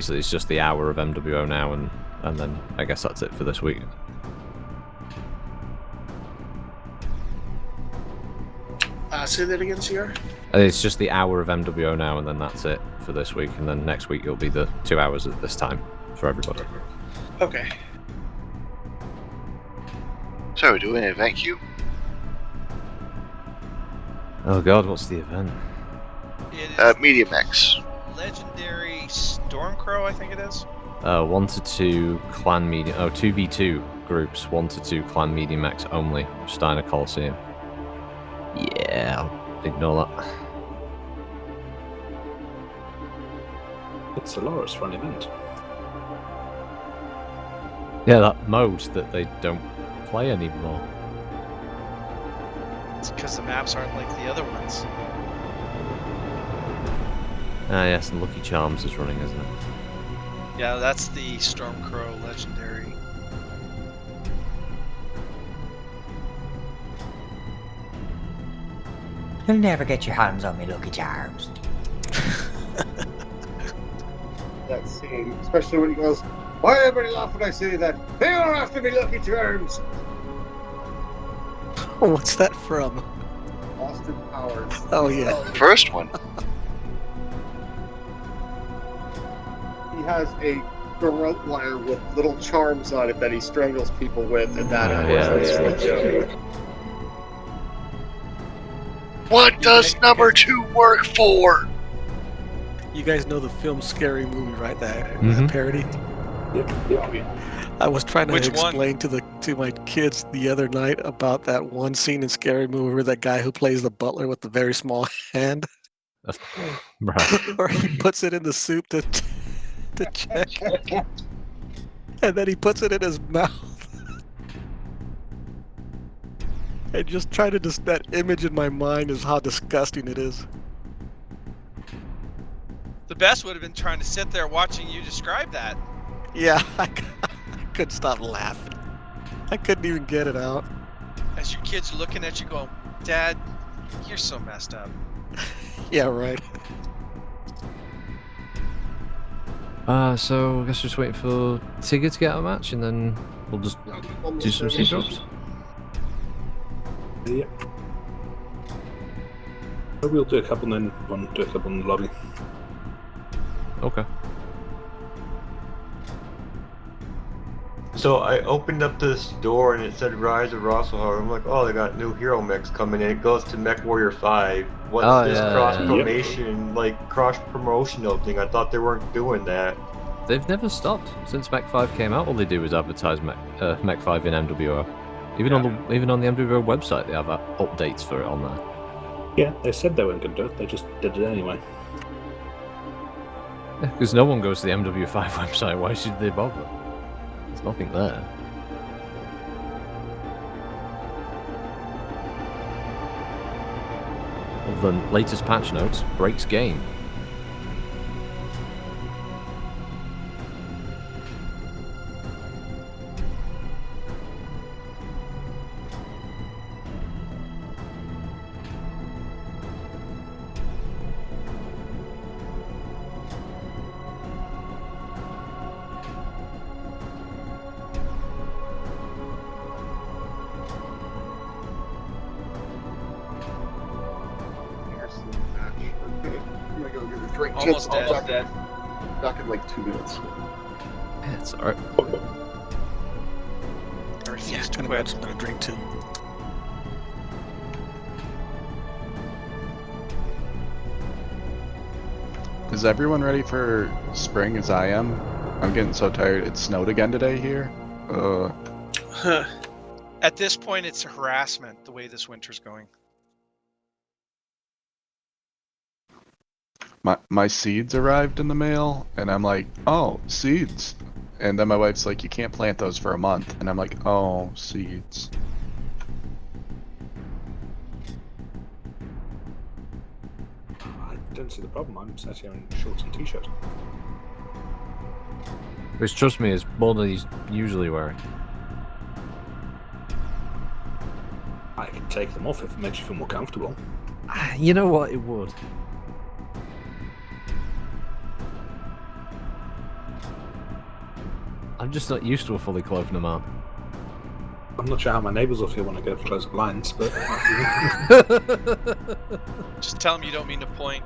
So it's just the hour of MWO now, and then I guess that's it for this week. Say that again, CR? It's just the hour of MWO now, and then that's it for this week. And then next week it'll be the 2 hours at this time for everybody. Okay. So, we're doing an event queue? Oh god, what's the event? It is Medium X. Legendary Stormcrow, I think it is. 1 to 2 clan medium. Oh, 2v2 groups, 1 to 2 clan medium X only. Steiner Coliseum. Yeah, I'll ignore that. It's Solaris for an event. Yeah, that mode that they don't play anymore. It's because the maps aren't like the other ones. Ah, yes, and Lucky Charms is running, isn't it? Yeah, that's the Stormcrow Legendary. You'll never get your hands on me, Lucky Charms. That scene, especially when he goes, "Why everybody laugh when I say that? They don't have to be Lucky Charms." What's that from? Austin Powers. Oh yeah. The first one. He has a throat wire with little charms on it that he strangles people with, and that is that's joke. What does number 2 work for? You guys know the film Scary Movie, right? That Mhm. parody. Yep. I was trying to Which one? explain to my kids the other night about that one scene in Scary Movie where that guy who plays the butler with the very small hand, Right. or he puts it in the soup to check, and then he puts it in his mouth. And just trying to that image in my mind is how disgusting it is. The best would have been trying to sit there watching you describe that. Yeah, I couldn't stop laughing. I couldn't even get it out. As your kids are looking at you going, Dad, you're so messed up. Yeah, right. So I guess just waiting for Tigger to get out of the match, and then we'll just do some seed drops. Yeah. But we'll do a couple and then do a couple in the lobby. Okay. So I opened up this door and it said Rise of Rosselhard. I'm like, oh, they got new hero mechs coming in. It goes to MechWarrior 5. What's this cross-promotion, cross-promotional thing? I thought they weren't doing that. They've never stopped since Mech 5 came out. All they do is advertise Mech 5 in MWO. Even on the MWO website, they have updates for it on there. Yeah, they said they weren't going to do it. They just did it anyway. Yeah, because no one goes to the MW5 website. Why should they bother? There's nothing there. Other than latest patch notes, breaks game. I'm gonna go get a drink. Almost dead. Back in like 2 minutes. Yeah, it's alright. I refuse Yeah, to gonna quit. grab some to drink too. Is everyone ready for spring as I am? I'm getting so tired. It snowed again today here. At this point, it's harassment the way this winter's going. My seeds arrived in the mail, and I'm like, oh, seeds. And then my wife's like, you can't plant those for a month. And I'm like, oh, seeds. I don't see the problem. I'm sat here in shorts and t-shirt. Which, trust me, is more than he's usually wearing. I can take them off if it makes you feel more comfortable. You know what? It would. I'm just not used to a fully clothed nomad. I'm not sure how my neighbours will feel when I go to close the blinds, but Just tell them you don't mean to point.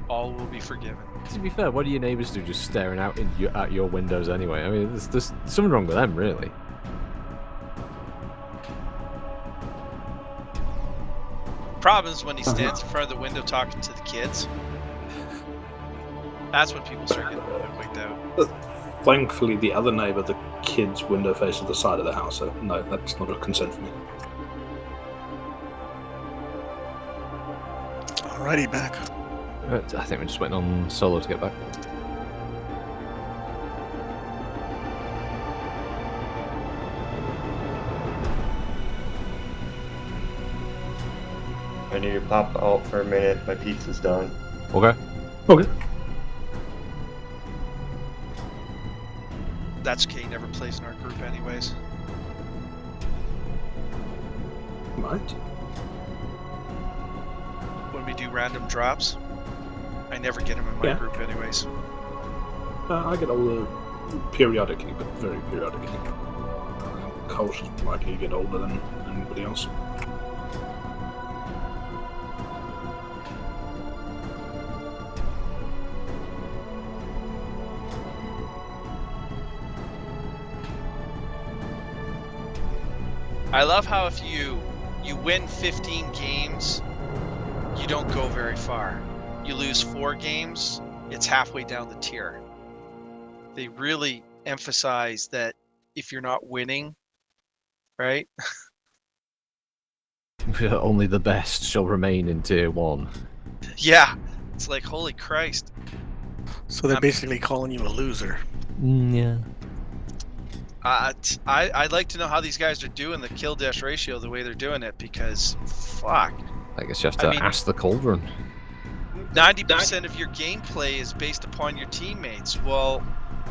All will be forgiven. To be fair, what do your neighbours do just staring out at your windows anyway? I mean, there's something wrong with them, really. Problem is when he stands in front of the window talking to the kids. That's when people start getting a little bit wigged out. thankfully the other neighbour, the kid's window faces the side of the house, so no, that's not a concern for me. Alrighty, back. I think we're just waiting on Solo to get back. I need to pop out for a minute. My pizza's done. Okay. Okay. That's okay, he never plays in our group anyways. Right. When we do random drops, I never get him in my group anyways. I get older periodically, but very periodically. Cole's likely to get older than anybody else. I love how if you win 15 games, you don't go very far. You lose 4 games, it's halfway down the tier. They really emphasize that if you're not winning, right? Only the best shall remain in tier 1. Yeah, it's like, holy Christ. So they're basically calling you a loser. Yeah. I'd like to know how these guys are doing the kill death ratio the way they're doing it, because fuck. I guess you have to ask the Cauldron. 90% of your gameplay is based upon your teammates. Well,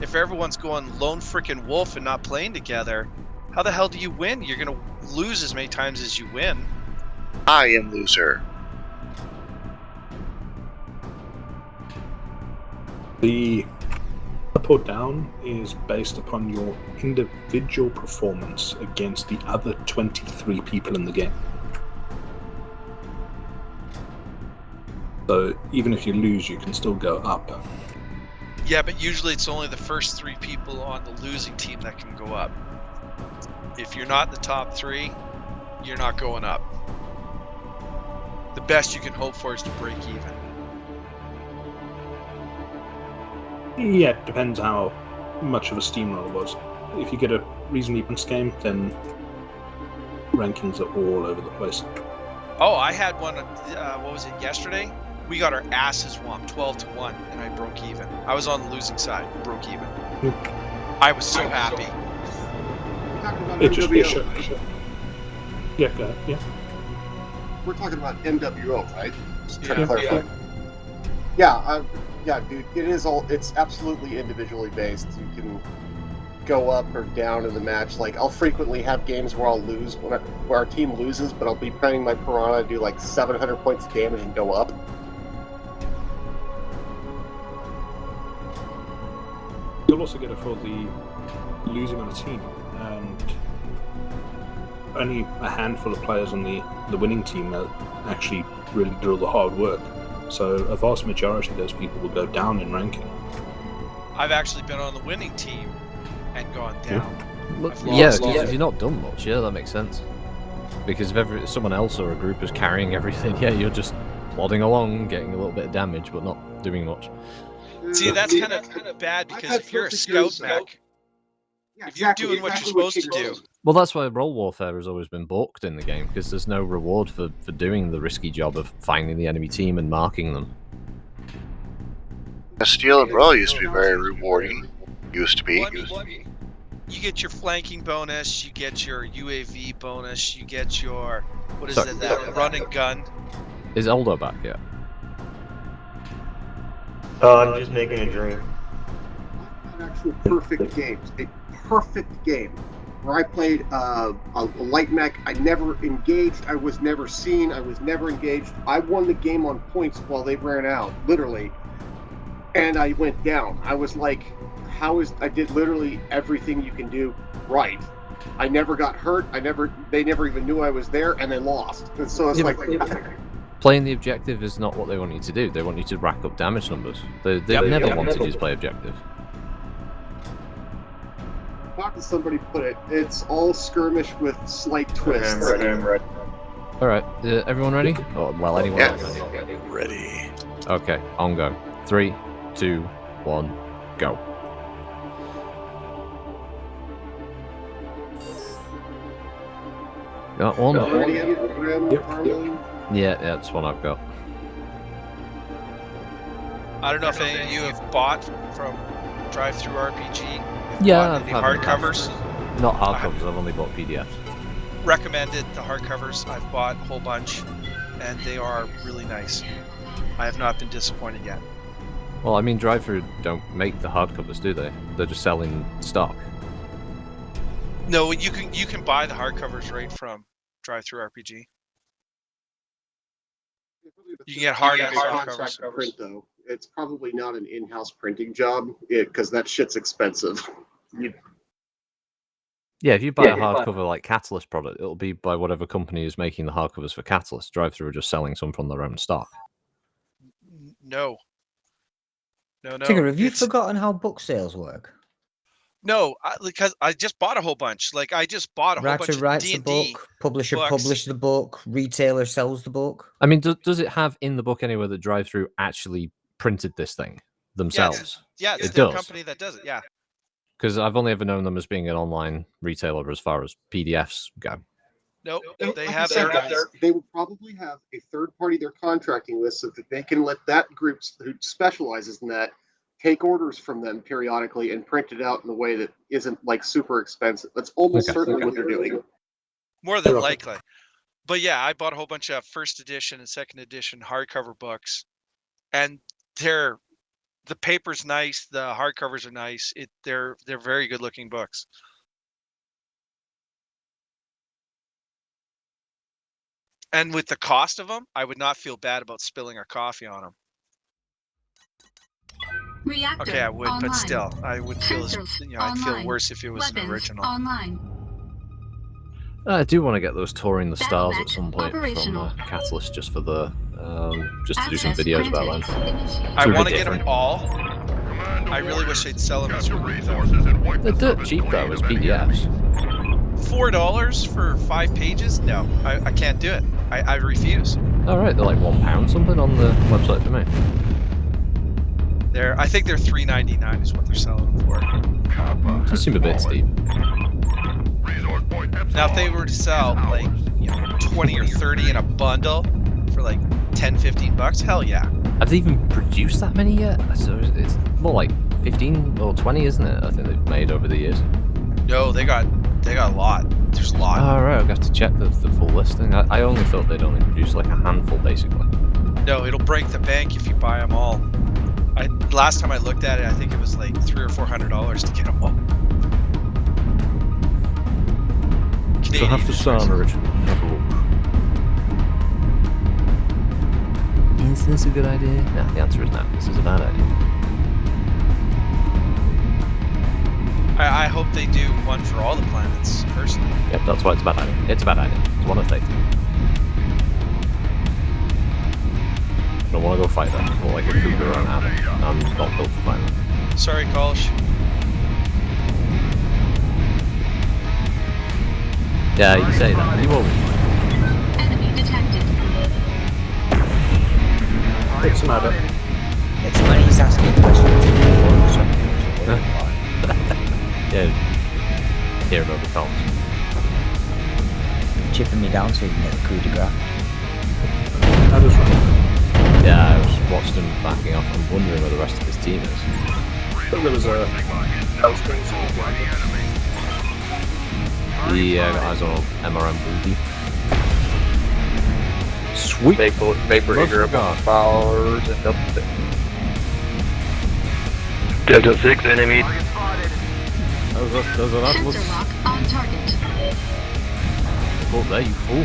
if everyone's going lone freaking wolf and not playing together, how the hell do you win? You're gonna lose as many times as you win. I am loser. The up or down is based upon your individual performance against the other 23 people in the game. So even if you lose, you can still go up. Yeah, but usually it's only the first 3 people on the losing team that can go up. If you're not in the top 3, you're not going up. The best you can hope for is to break even. Yeah, it depends how much of a steamroller was. If you get a reasonably balanced game, then rankings are all over the place. Oh, I had one, what was it, yesterday? We got our asses whomped, 12-1, and I broke even. I was on the losing side, broke even. I was so happy. Talking It about just MWO, it right? Yeah, go ahead. Yeah. We're talking about MWO, right? Just trying Yeah. to clarify. Yeah, dude, it's absolutely individually based. You can go up or down in the match. Like, I'll frequently have games where I'll lose, where our team loses, but I'll be playing my Piranha, do like 700 points of damage and go up. You'll also get it for the losing on a team, and only a handful of players on the winning team that actually really do all the hard work. So a vast majority of those people will go down in ranking. I've actually been on the winning team and gone down. Yeah, if you're not done much, yeah, that makes sense. Because if someone else or a group is carrying everything, yeah, you're just plodding along, getting a little bit of damage, but not doing much. See, that's kind of bad, because if you're a scout mech, if you're doing what you're supposed to do. Well, that's why role warfare has always been balked in the game, because there's no reward for doing the risky job of finding the enemy team and marking them. The Steel Umbrella used to be very rewarding. Used to be. Well, I mean, you get your flanking bonus, you get your UAV bonus, you get your, what is it, that run and gun. Is Eldo back yet? I'm just making a drink. An actual perfect game. A perfect game. Where I played a light mech. I never engaged. I was never seen. I was never engaged. I won the game on points while they ran out, literally. and I went down. I was like, I did literally everything you can do right. I never got hurt. They never even knew I was there, and they lost. And so it's playing the objective is not what they want you to do. They want you to rack up damage numbers. They've never wanted you to play objective. How can somebody put it? It's all skirmish with slight twists. All right, everyone ready? Oh, well, anyone else ready? Ready. Okay, on go. 3, 2, 1, go. Got one? Yeah, that's one I've got. I don't know if any of you have bought from Drive-Thru RPG. Yeah, I've had hardcovers. Not hardcovers, I've only bought PDFs. Recommended the hardcovers. I've bought a whole bunch, and they are really nice. I have not been disappointed yet. Well, I mean, Drive-Thru don't make the hardcovers, do they? They're just selling stock. No, you can buy the hardcovers right from Drive-Thru RPG. You can get hardcovers. Print though. It's probably not an in-house printing job because that shit's expensive. Yeah, if you buy a hardcover like Catalyst product, it'll be by whatever company is making the hardcovers for Catalyst. Drive-Thru are just selling some from their own stock. No. Tigger, have you forgotten how book sales work? No, because I just bought a whole bunch. Like I just bought a whole bunch of writes D&D the book, publisher books. publishes the book, retailer sells the book. I mean, does it have in the book anywhere that Drive-Thru actually printed this thing themselves? Yeah, it's it their does. company that does it. Yeah. Because I've only ever known them as being an online retailer as far as PDFs go. Nope, they Like have I said, their. They would probably have a third party they're contracting with so that they can let that group who specializes in that take orders from them periodically and print it out in a way that isn't like super expensive. That's almost certainly what they're doing. More than likely. But yeah, I bought a whole bunch of first edition and second edition hardcover books, and the paper's nice, the hardcovers are nice. They're very good looking books. And with the cost of them, I would not feel bad about spilling our coffee on them. Reactor okay, I would, online. but still, I would feel, I'd feel online. worse if it was Weapons an original. Online. I do want to get those touring the stars at some point operational. from Catalyst just for the just to do some Access videos about granted. them. I want to get them all. I really wish they'd sell them as They're dirt cheap though as PDFs. $4 for 5 pages? No, I can't do it. I refuse. All right, they're like £1 something on the website for me. I think they're $3.99 is what they're selling them for. They seem a bit steep. Now, if they were to sell like 20 or 30 in a bundle for like 10, 15 bucks, hell yeah. Have they even produced that many yet? So it's more like 15 or 20, isn't it? I think they've made over the years. No, they got a lot. There's a lot. Oh, right, I've got to check the full listing. I only thought they'd only produce like a handful, basically. No, it'll break the bank if you buy them all. Last time I looked at it, I think it was like $300 or $400 to get them all. So have to start original. Have a look. Is this a good idea? No, the answer is no. This is a bad idea. I hope they do one for all the planets, personally. Yep, that's why it's a bad idea. It's a bad idea. It's one of the things. I don't want to go fight them. Or like a cougar or an adder. I'm not built for fighting them. Sorry, Kolsch. Yeah, you say that. You always fight. Enemy detected. What's the matter? It's funny he's asking questions. Yeah. Hear about the comms. Chipping me down so you can get the coup de grace. That is right. Yeah, I was watched him backing off. I'm wondering where the rest of his team is. I think there was a Yeah, got eyes on MRM Boogie. Sweet. Vapor Eater up on powers and up there. Delta 6 enemy. There's an Atlas. Sensor lock on target. Go up there, you fool.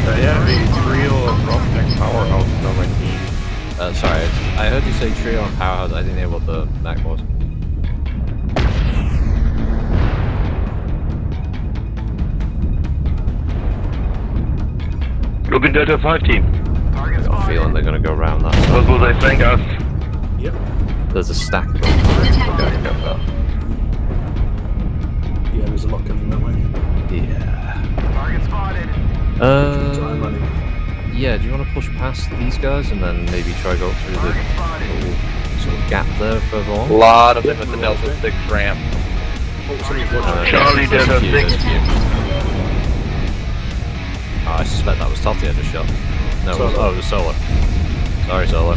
Yeah, it's real Rockneck powerhouse on my team. say trio on powerhouse? I didn't hear what the mech was. Looking Delta 5 team. I've got a feeling they're going to go around that. What will they flank us? Yep. There's a stack of them. We're going to go that. Yeah, there's a lot coming that way. Yeah. Target spotted. I'm running. Yeah, do you want to push past these guys and then maybe try to go through the little sort of gap there further on? A lot of them at the Delta 6 ramp. Charlie Delta 6. Oh, I suspect that was Totti I just shot. No, it was Solo. Sorry, Solo.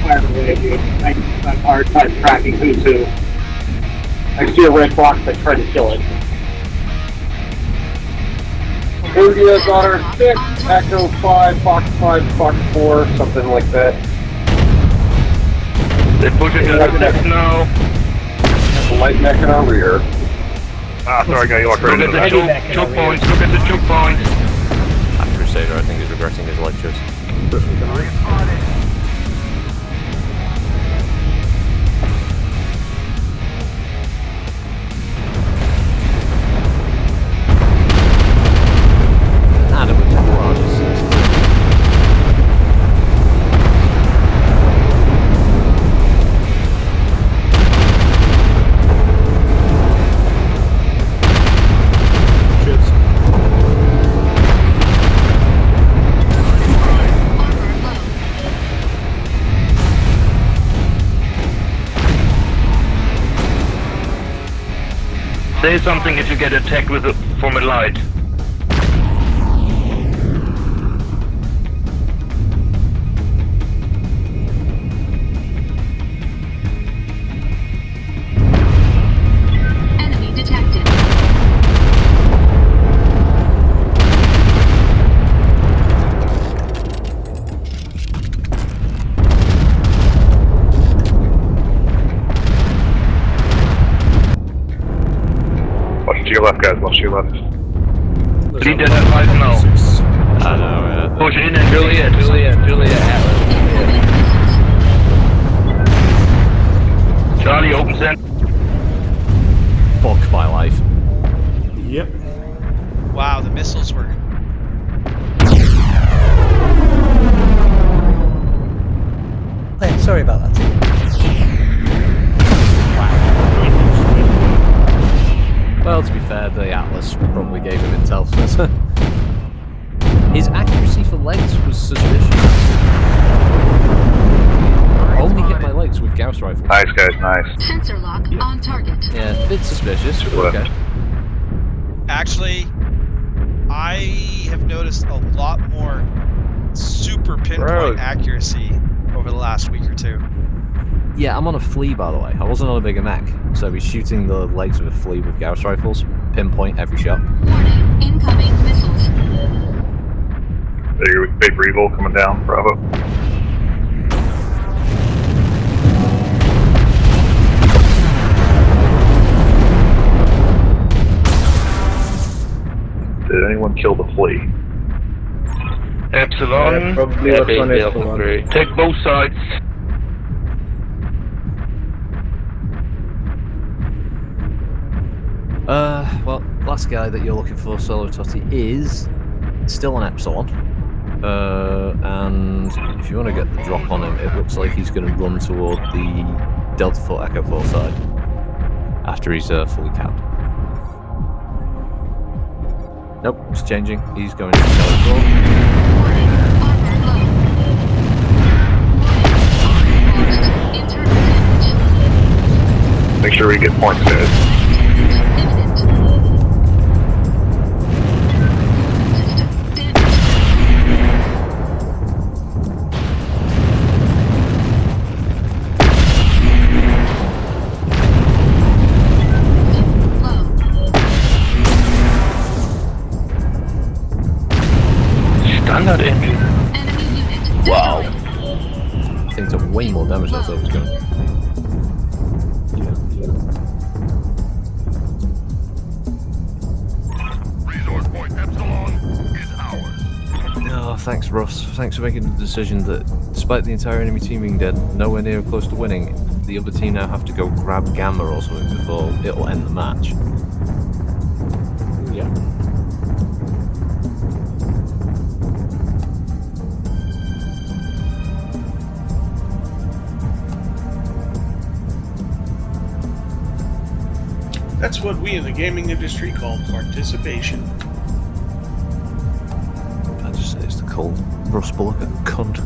Fire away, dude. I'm hard time tracking who's who. I see a red box, I try to kill it. India, Daughter 6, Echo 5, Fox 5, Fox 4, something like that. They push it to the 6 now. Light mech in our rear. Ah, sorry, guy, you locked right into that. Choke points, look at the choke points. That Crusader, I think, is regretting his lectures. Say something if you get attacked from a light. Enemy detected. Watch to your left, guys. Watch to your left. 3 dead at 5 now. I know, yeah. Push it in and Juliet, Atlas. Charlie, open send. Fuck my life. Yep. Wow, the missiles were. Hey, sorry about that. Well, to be fair, the Atlas probably gave him intel. His accuracy for legs was suspicious. Only hit my legs with Gauss rifle. Nice, guys, nice. Sensor lock on target. Yeah, a bit suspicious. Okay. Actually, I have noticed a lot more super pinpoint accuracy over the last week or two. Yeah, I'm on a flea, by the way. I wasn't on a bigger mech, so he's shooting the legs of a flea with Gauss rifles. Pinpoint every shot. Warning, incoming missiles. There you go, Vapor Eagle coming down, Bravo. Did anyone kill the flea? Epsilon. Probably Epsilon. Take both sides. Well, last guy that you're looking for, Solo Totti, is still on Epsilon. And if you want to get the drop on him, it looks like he's going to run toward the Delta 4 Echo 4 side after he's fully capped. Nope, it's changing. He's going to Delta 4. Make sure we get points, guys. Standard engine. Wow. Thing took way more damage than I thought it was going to. Resource point Epsilon is ours. No, thanks, Russ. Thanks for making the decision that, despite the entire enemy team being dead, nowhere near close to winning, the other team now have to go grab Gamma or something before it'll end the match. Yeah. That's what we in the gaming industry call participation. I just say it's to call Russ Bullock a cunt.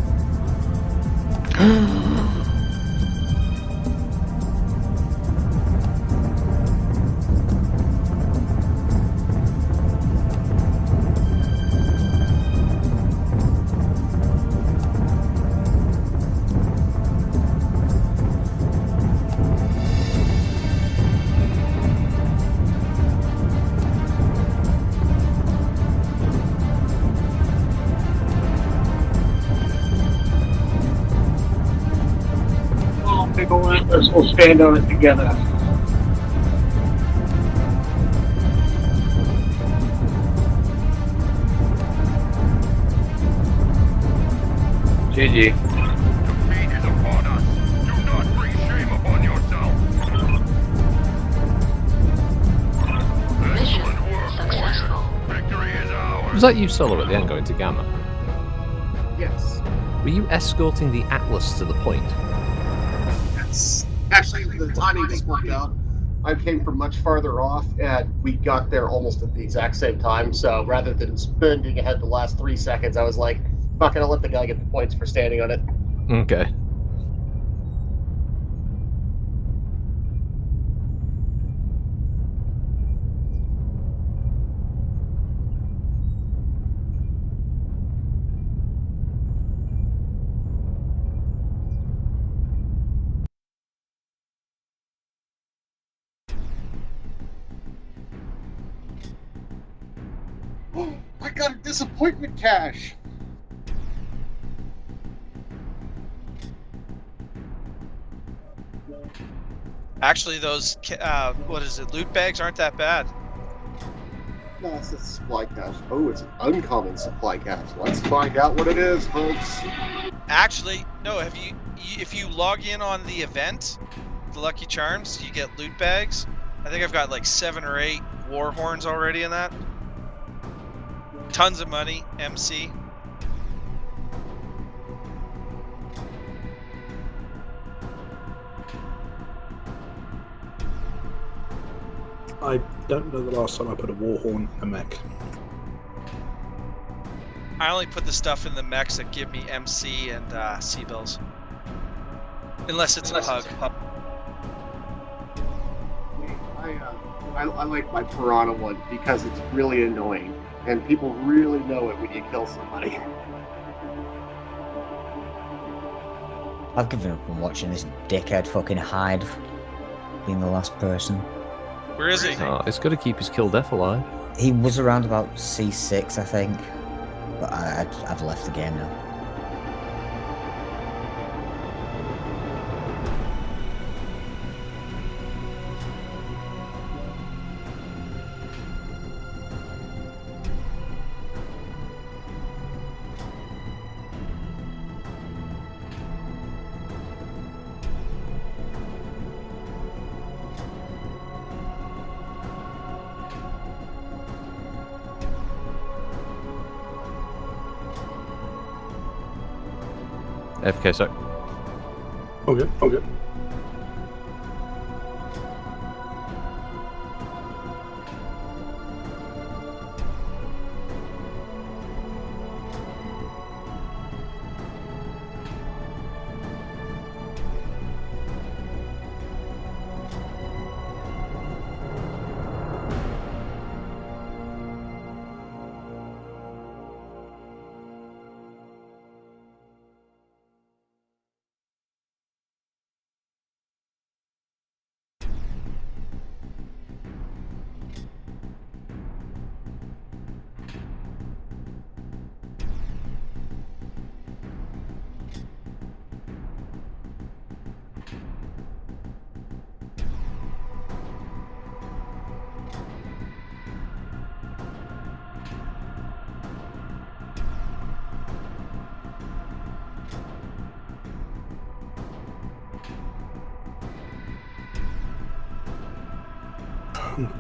Let's all stand on it together. GG. Mission successful. Was that you solo at the end going to Gamma? Yes. Were you escorting the Atlas to the point? Yes. Actually, the timing just worked out. I came from much farther off, and we got there almost at the exact same time. So rather than spending ahead the last 3 seconds, I was like, not going to let the guy get the points for standing on it. Okay. I got a disappointment cache! Actually, those what is it? Loot bags aren't that bad. No, it's a supply cache. Oh, it's an uncommon supply cache. Let's find out what it is, folks. Actually, no. If you log in on the event, the Lucky Charms, you get loot bags. I think I've got like 7 or 8 war horns already in that. Tons of money, MC. I don't know the last time I put a Warhorn in a mech. I only put the stuff in the mechs that give me MC and C-bills. Unless it's a pug. I like my Piranha one because it's really annoying, and people really know it when you kill somebody. I've given up on watching this dickhead fucking hide being the last person. Where is he? Oh, it's got to keep his kill death alive. He was around about C6, I think, but I've left the game now. FK sec. Okay, okay.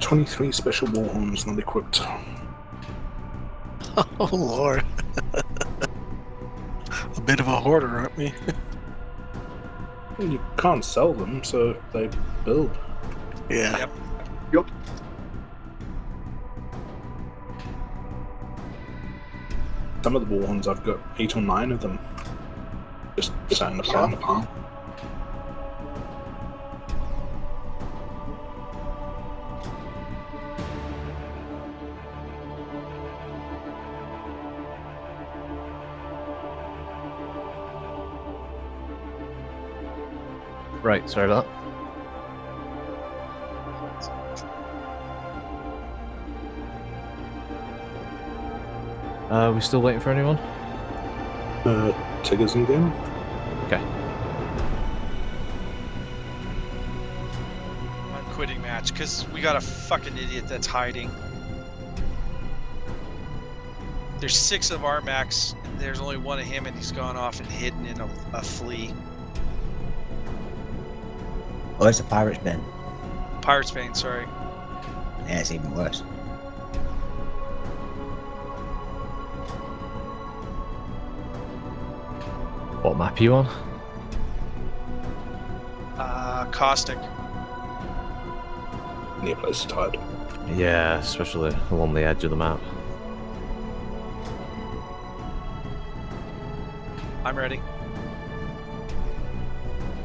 23 special warhorns not equipped. Oh lord. A bit of a hoarder, aren't we? You can't sell them, so they build. Yeah. Yep. Some of the warhorns, I've got 8 or 9 of them. Just sat in a pile. Right, sorry about that. We still waiting for anyone? Tigger's in game. Okay. I'm quitting match because we got a fucking idiot that's hiding. There's 6 of our mechs, and there's only 1 of him, and he's gone off and hidden in a flea. Oh, it's a Pirate's Bane. Pirate's Bane, sorry. Yeah, it's even worse. What map are you on? Caustic. Near place to hide. Yeah, especially along the edge of the map. I'm ready.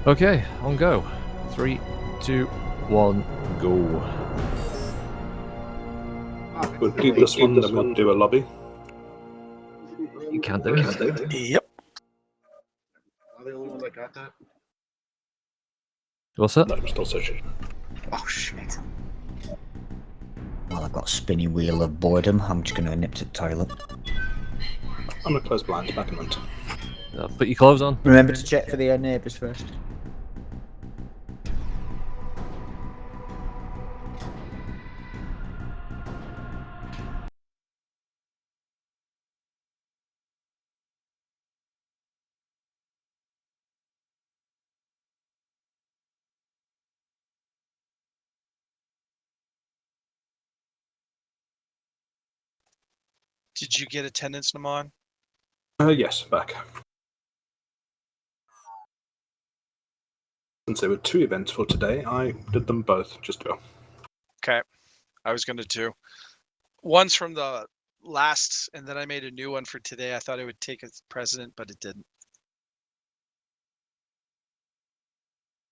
Okay, on go. 3, 2, 1, go. We'll do this one, then we'll do a lobby. You can't do it. Yep. Am I the only one that got that? What's that? No, I'm still searching. Oh shit. Well, I've got a spinning wheel of boredom. I'm just going to nip to the toilet. I'm gonna close blinds back a minute. Put your clothes on. Remember to check for the neighbours first. Did you get attendance, Naman? Yes, back. Since there were 2 events for today, I did them both just to go. Okay. I was going to too. One's from the last, and then I made a new one for today. I thought it would take its precedent, but it didn't.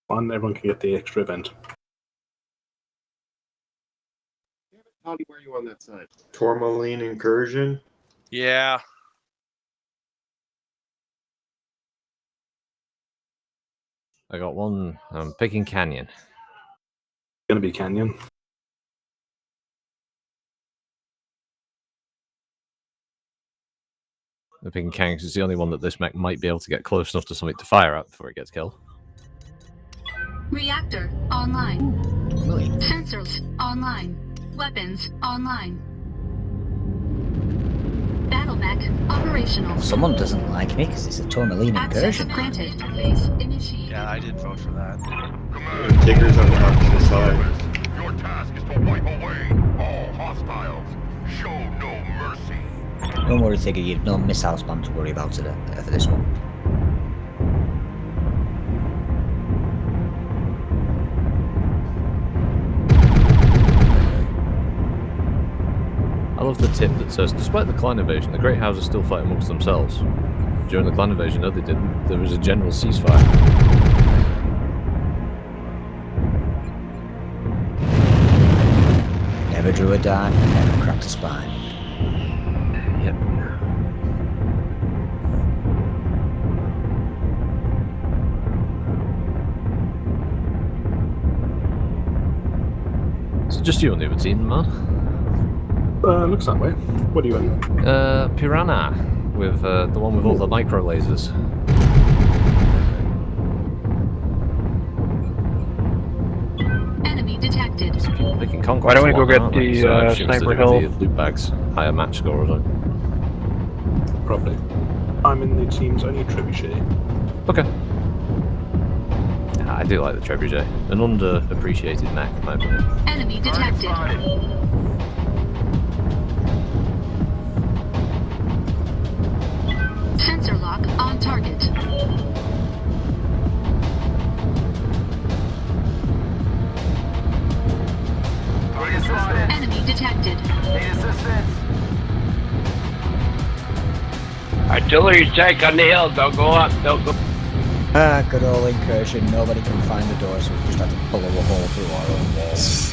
Fine, everyone can get the extra event. Toddy, where are you on that side? Tourmaline Incursion. Yeah. I got one. I'm picking Canyon. Gonna be Canyon. I'm picking Canyon because it's the only one that this mech might be able to get close enough to something to fire at before it gets killed. Reactor online. Really? Sensors online. Weapons online. Battle mech operational. Someone doesn't like me because it's a tourmaline Access incursion. granted. Phase initiated. Yeah, I did vote for that. Tigger's on the opposite side. Your task is to wipe away all hostiles. Show no mercy. Don't worry, Tigger, you've no missile spam to worry about today, for this one. I love the tip that says, despite the clan invasion, the Great Houses still fight amongst themselves. During the clan invasion, no, they didn't. There was a general ceasefire. Never drew a dime, never cracked a spine. Yep. So just you on the other team, man? Looks that way. What are you in? Piranha, with the one with all the micro lasers. Enemy detected. People picking Conquest. Why don't we go one, get aren't they? the, So I assume it's to Sniper do with Hill? the loot bags, higher match score or something. Probably. I'm in the team's only trebuchet. Okay. I do like the Trebuchet. An underappreciated mech, in my opinion. Enemy detected. Sensor lock on target. Enemy detected. Artillery tank on the hill. Don't go up. Don't go. Ah, good old incursion. Nobody can find the door, so we just have to blow a hole through our own walls.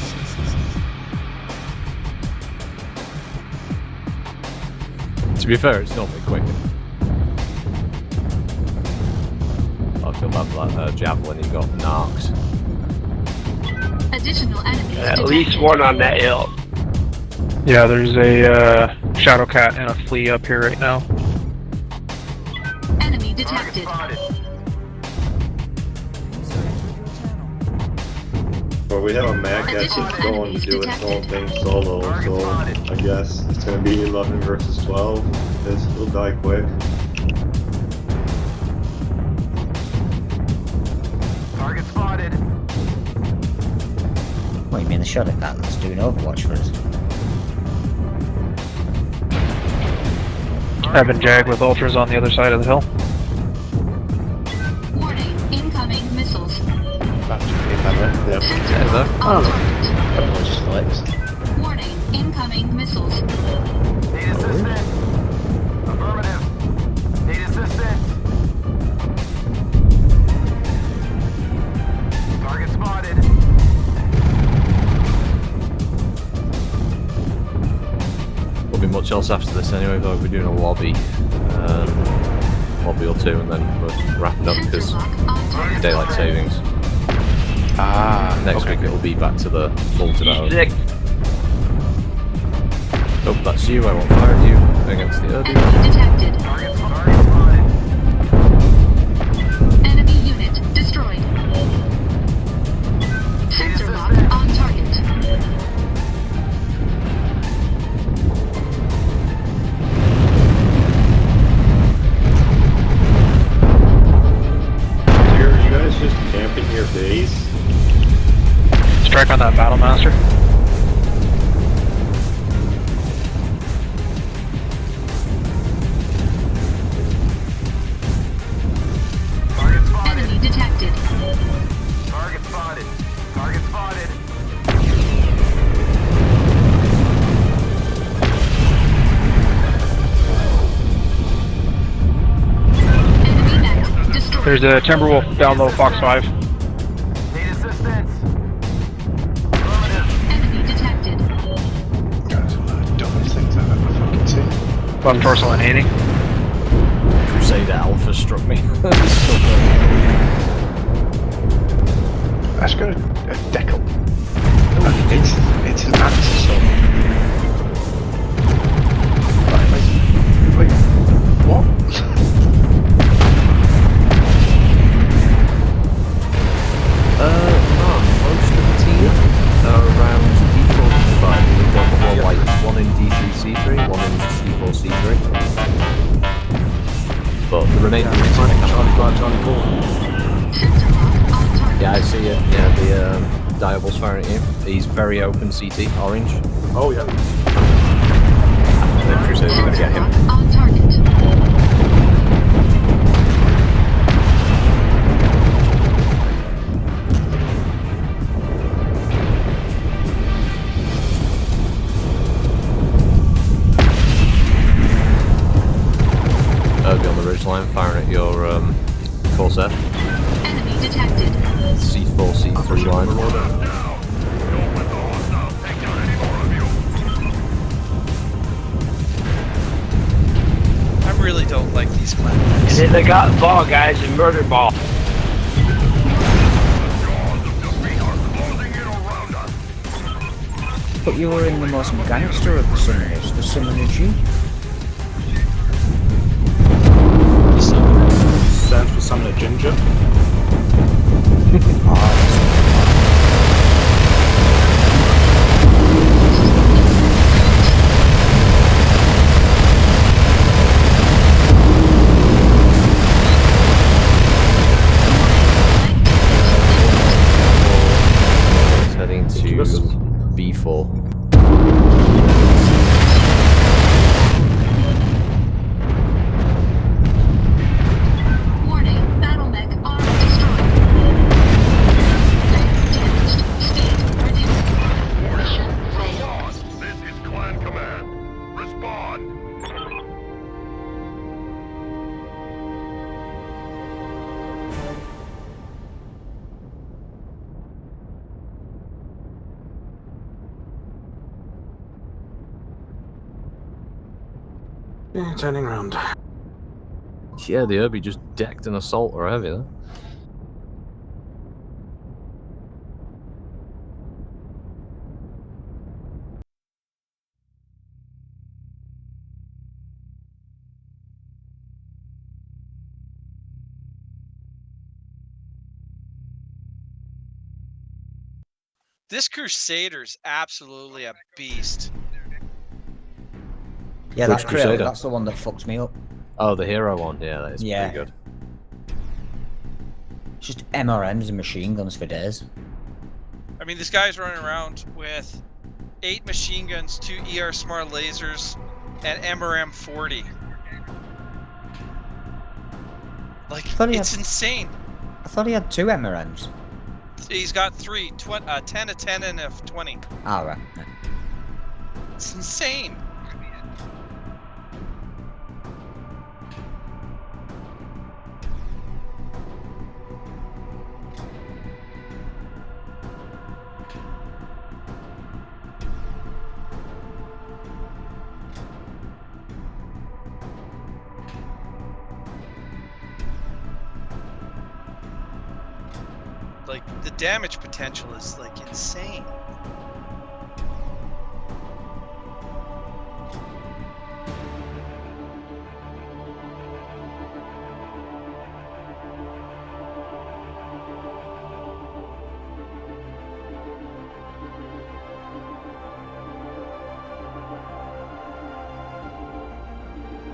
To be fair, it's normally quicker. I feel bad for that javelin he got narked. Additional enemies At detected. least one on that hill. Yeah, there's a shadow cat and a flea up here right now. Enemy detected. But we have a Mac that's just going to do its own thing solo, so I guess it's going to be 11 versus 12. It'll die quick. Target spotted. What, you mean the shadow cat that's doing Overwatch for us? I've been jagged with ultras on the other side of the hill. Warning, incoming missiles. Yep. Sensor lock on target. Just flex. Warning, incoming missiles. Need assistance. Affirmative. Need assistance. Target spotted. Won't be much else after this anyway, though. We're doing a lobby or two, and then we're wrapping up because Sensor lock on target. daylight savings. Next week it'll be back to the full 2 hours. Sick. Oh, that's you. I won't fire at you against the other. Enemy detected. Target spotted. Enemy unit destroyed. Sensor lock on target. You guys just camping your base? Strike on that battle master. Target spotted. Enemy detected. Target spotted. Target spotted. Enemy mech destroyed. There's a Timberwolf down low, Fox 5. Need assistance. Affirmative. Enemy detected. Guys, one of the dumbest things I've ever fucking seen. Left torso and 80. Crusader Alpha struck me. That's got a decal. It's an axis on. Wait, what? Most of the team are around D4, we've got more like one in D3C3, one in C4C3. But the remainder of the team are Charlie 4. Sensor lock on target. Yeah, I see it. Yeah, the Diabol's firing at you. He's very open CT, orange. Oh, yeah. The Crusader's gonna get him. Sensor lock on target. Be on the ridgeline, firing at your Corsair. Enemy detected. C4, C3 line. I really don't like these And clans. then they got ball guys and murder ball. But you were in the most gangster of the summoners, the Summoner G. Stands for Summoner Ginger. Yeah, turning around. Yeah, the Herbie just decked an assault or heavy there. This Crusader's absolutely a beast. Yeah, Which that Crusader? Crusader, that's the one that fucked me up. Oh, the hero one. Yeah, that is Yeah. pretty good. It's just MRMs and machine guns for days. I mean, this guy's running around with 8 machine guns, 2 ER Smart lasers, and MRM 40. Like, it's insane. I thought he had 2 MRMs. He's got 3, 10, a 10, and a 20. Ah, right. It's insane. Like, the damage potential is, like, insane.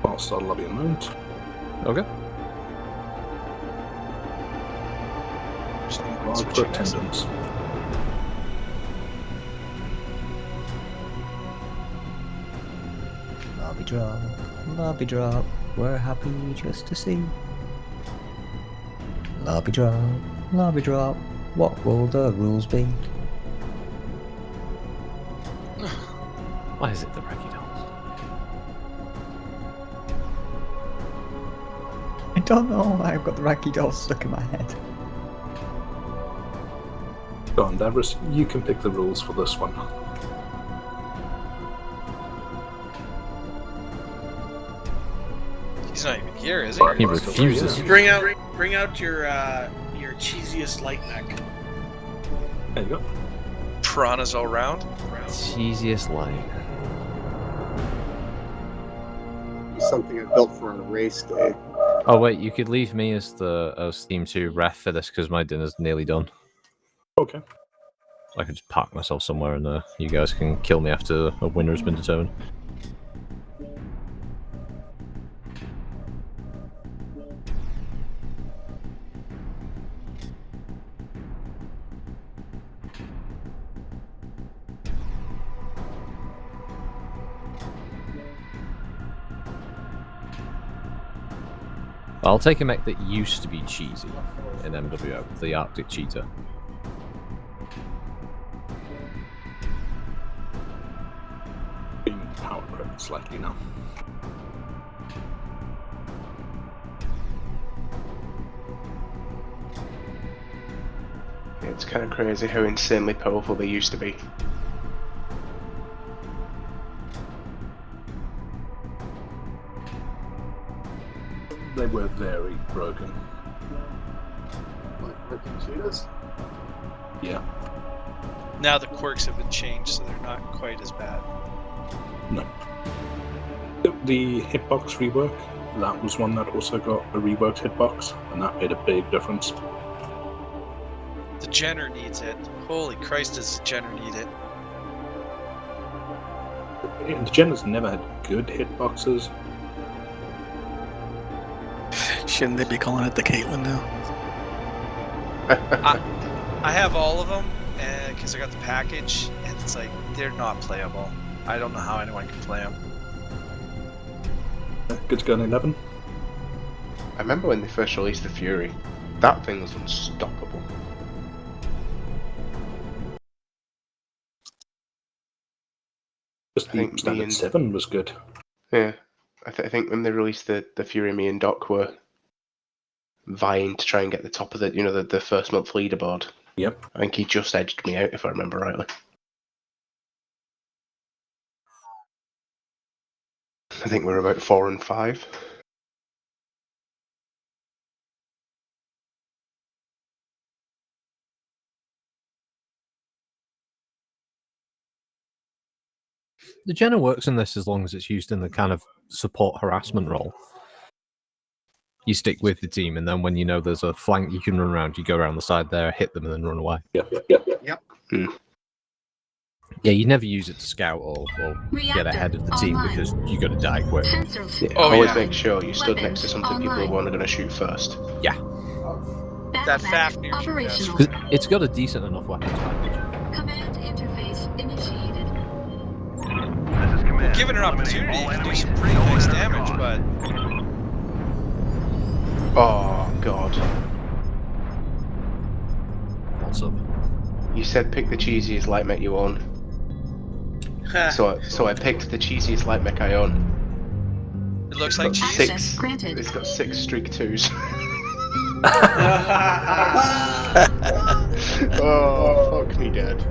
I'll start lobby in a moment. Okay. Log for attendance. Lobby drop, we're happy just to see. Lobby drop, what will the rules be? Why is it the Raggy Dolls? I don't know, I've got the Raggy Doll stuck in my head. Go on, Davros, you can pick the rules for this one. He's not even here, is he? He refuses. Bring out your cheesiest light mech. There you go. Piranhas all round. Cheesiest line. Something I built for a race day. Oh wait, you could leave me as Team 2 ref for this because my dinner's nearly done. Okay. So I can just park myself somewhere and you guys can kill me after a winner has been determined. I'll take a mech that used to be cheesy in MWO, the Arctic Cheetah. Being power crept slightly now. It's kind of crazy how insanely powerful they used to be. They were very broken. Like cheetahs? Yeah. Now the quirks have been changed, so they're not quite as bad. No. The hitbox rework, that was one that also got a reworked hitbox, and that made a big difference. The Jenner needs it. Holy Christ, does the Jenner need it? The Jenner's never had good hitboxes. Shouldn't they be calling it the Caitlyn now? I have all of them because I got the package, and it's like they're not playable. I don't know how anyone can play them. Good to go in 11. I remember when they first released the Fury. That thing was unstoppable. Just the standard 7 was good. Yeah. I think when they released the Fury, me and Doc were vying to try and get the top of the first month leaderboard. Yep. I think he just edged me out, if I remember rightly. I think we're about 4 and 5. The Jenna works in this as long as it's used in the kind of support harassment role. You stick with the team, and then when you know there's a flank you can run around, you go around the side there, hit them, and then run away. Yep. Yeah, you never use it to scout or get ahead of the team because you got to die quick. Always make sure you stood next to something people are going to shoot first. Yeah. That Fafnir Operational. 'Cause it's got a decent enough weapons package. Command interface initiated. Well, given an opportunity, you can do some pretty nice damage, but Oh god. What's up? You said pick the cheesiest light mech you own. So I picked the cheesiest light mech I own. it looks like cheese. Access granted. It's got 6 streak 2s. Oh, fuck me dead. Do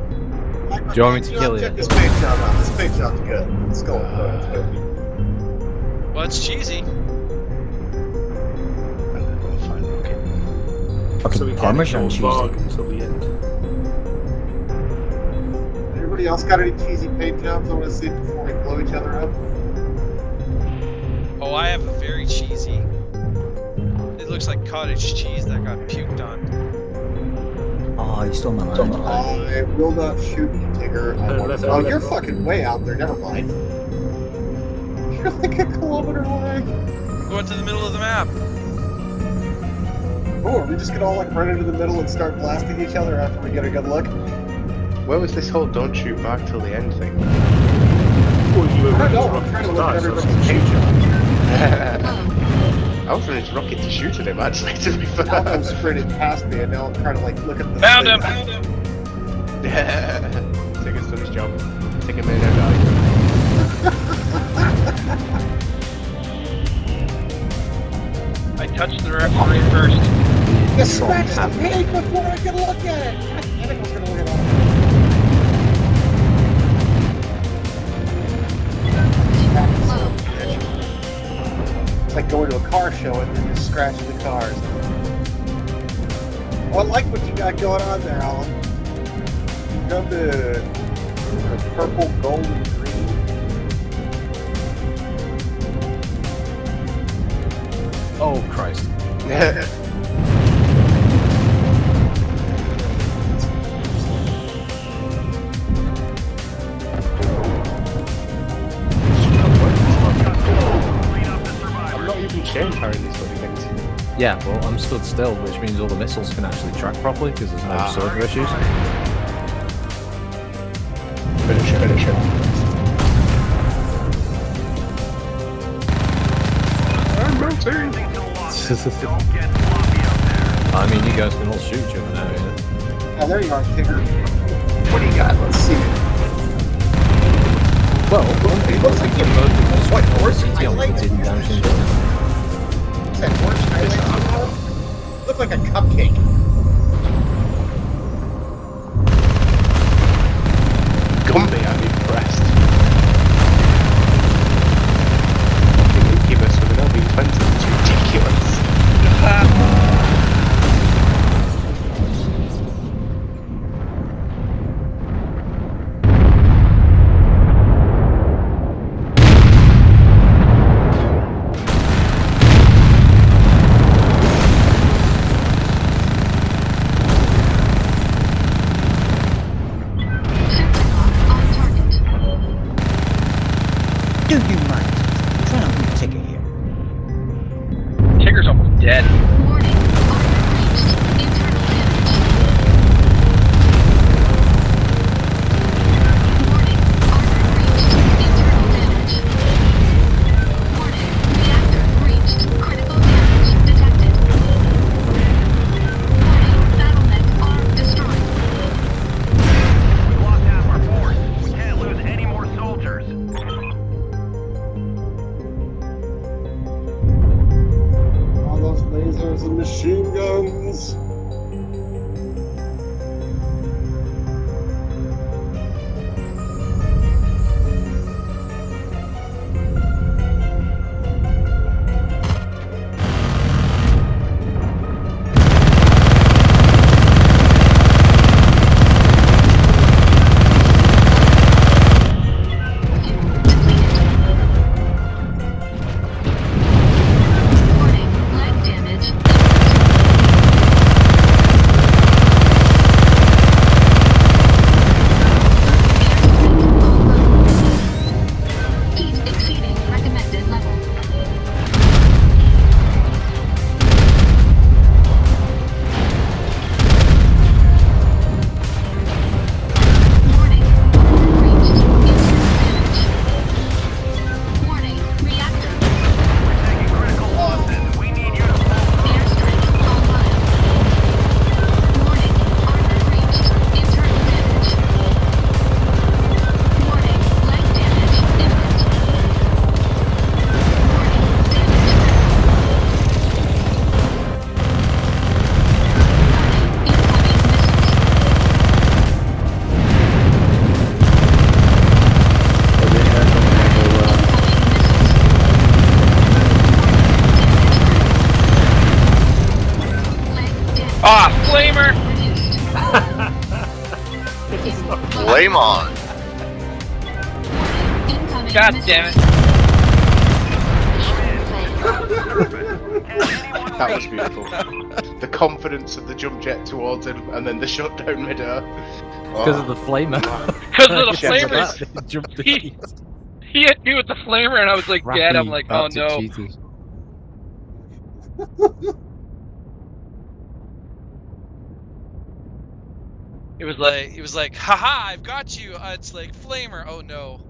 you want me to kill you? Check this paint job out. This paint job's good. Let's go. Well, it's cheesy. So we Fucking can't Parmesan ignore cheese. Varg until the end. Anybody else got any cheesy paint jobs I want to see before we blow each other up? Oh, I have a very cheesy. It looks like cottage cheese that got puked on. Oh, you stole my line. I will not shoot you, Tigger. Oh, you're fucking way out there. Never mind. You're like a kilometer away. Going to the middle of the map. Oh, are we just gonna all like run into the middle and start blasting each other after we get a good look? Where was this whole don't shoot back till the end thing? Well, you were I don't know. rocket I'm trying to to look die, at so everybody's it's paint job. I was running rocket to shoot at him actually, to be fair. Malcolm sprinted past me, and now I'm trying to like look at the. Found him. Take us to his job. Take him in and die. I touched the referee first. Just scratch the paint before I can look at it. I think I was gonna look at all. It's like going to a car show and then just scratching the cars. Oh, I like what you got going on there, Alan. You got the purple, gold, and green. Oh, Christ. I'm not even chain carrying these bloody things. Yeah, well, I'm stood still, which means all the missiles can actually track properly because there's no server issues. Finish it, finish it. I mean, you guys can all shoot each other now, yeah? Oh, there you are, Tigger. What do you got? Let's see. Well, it looks like you're both quite horse CT on the didn't damage him. What's that orange highlight? Look like a cupcake. Gumby, I'm impressed. Fucking Incubus with an LB20, it's ridiculous. Do you mind? I'm trying to move Tigger here. Tigger's almost dead. Warning. Armor breached. Internal damage. Warning. Armor breached. Internal damage. Warning. Reactor breached. Critical damage detected. Warning. Battlemech arm destroyed. We lost half our force. We can't lose any more soldiers. All those lasers and machine guns. Ah, flamer! Flame on. God damn it. That was beautiful. The confidence of the jump jet towards him, and then the shutdown midair. Because of the flamer. Because of the Chef's flamers. He jumped the He hit me with the flamer and I was like dead. I'm like, oh Crappy no. cheaters. It was like, haha, I've got you. It's like flamer. Oh no.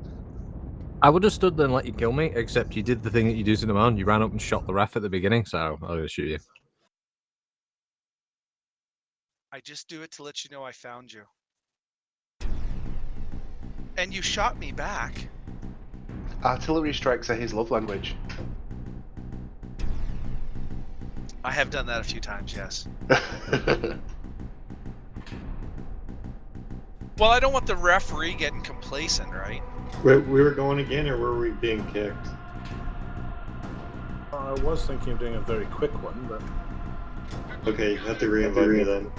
I would have stood there and let you kill me, except you did the thing that you do to the man. You ran up and shot the ref at the beginning, so I'll just shoot you. I just do it to let you know I found you. And you shot me back. Artillery strikes are his love language. I have done that a few times, yes. Well, I don't want the referee getting complacent, right? We were going again, or were we being kicked? I was thinking of doing a very quick one, but... Okay, you have to re-invite me then.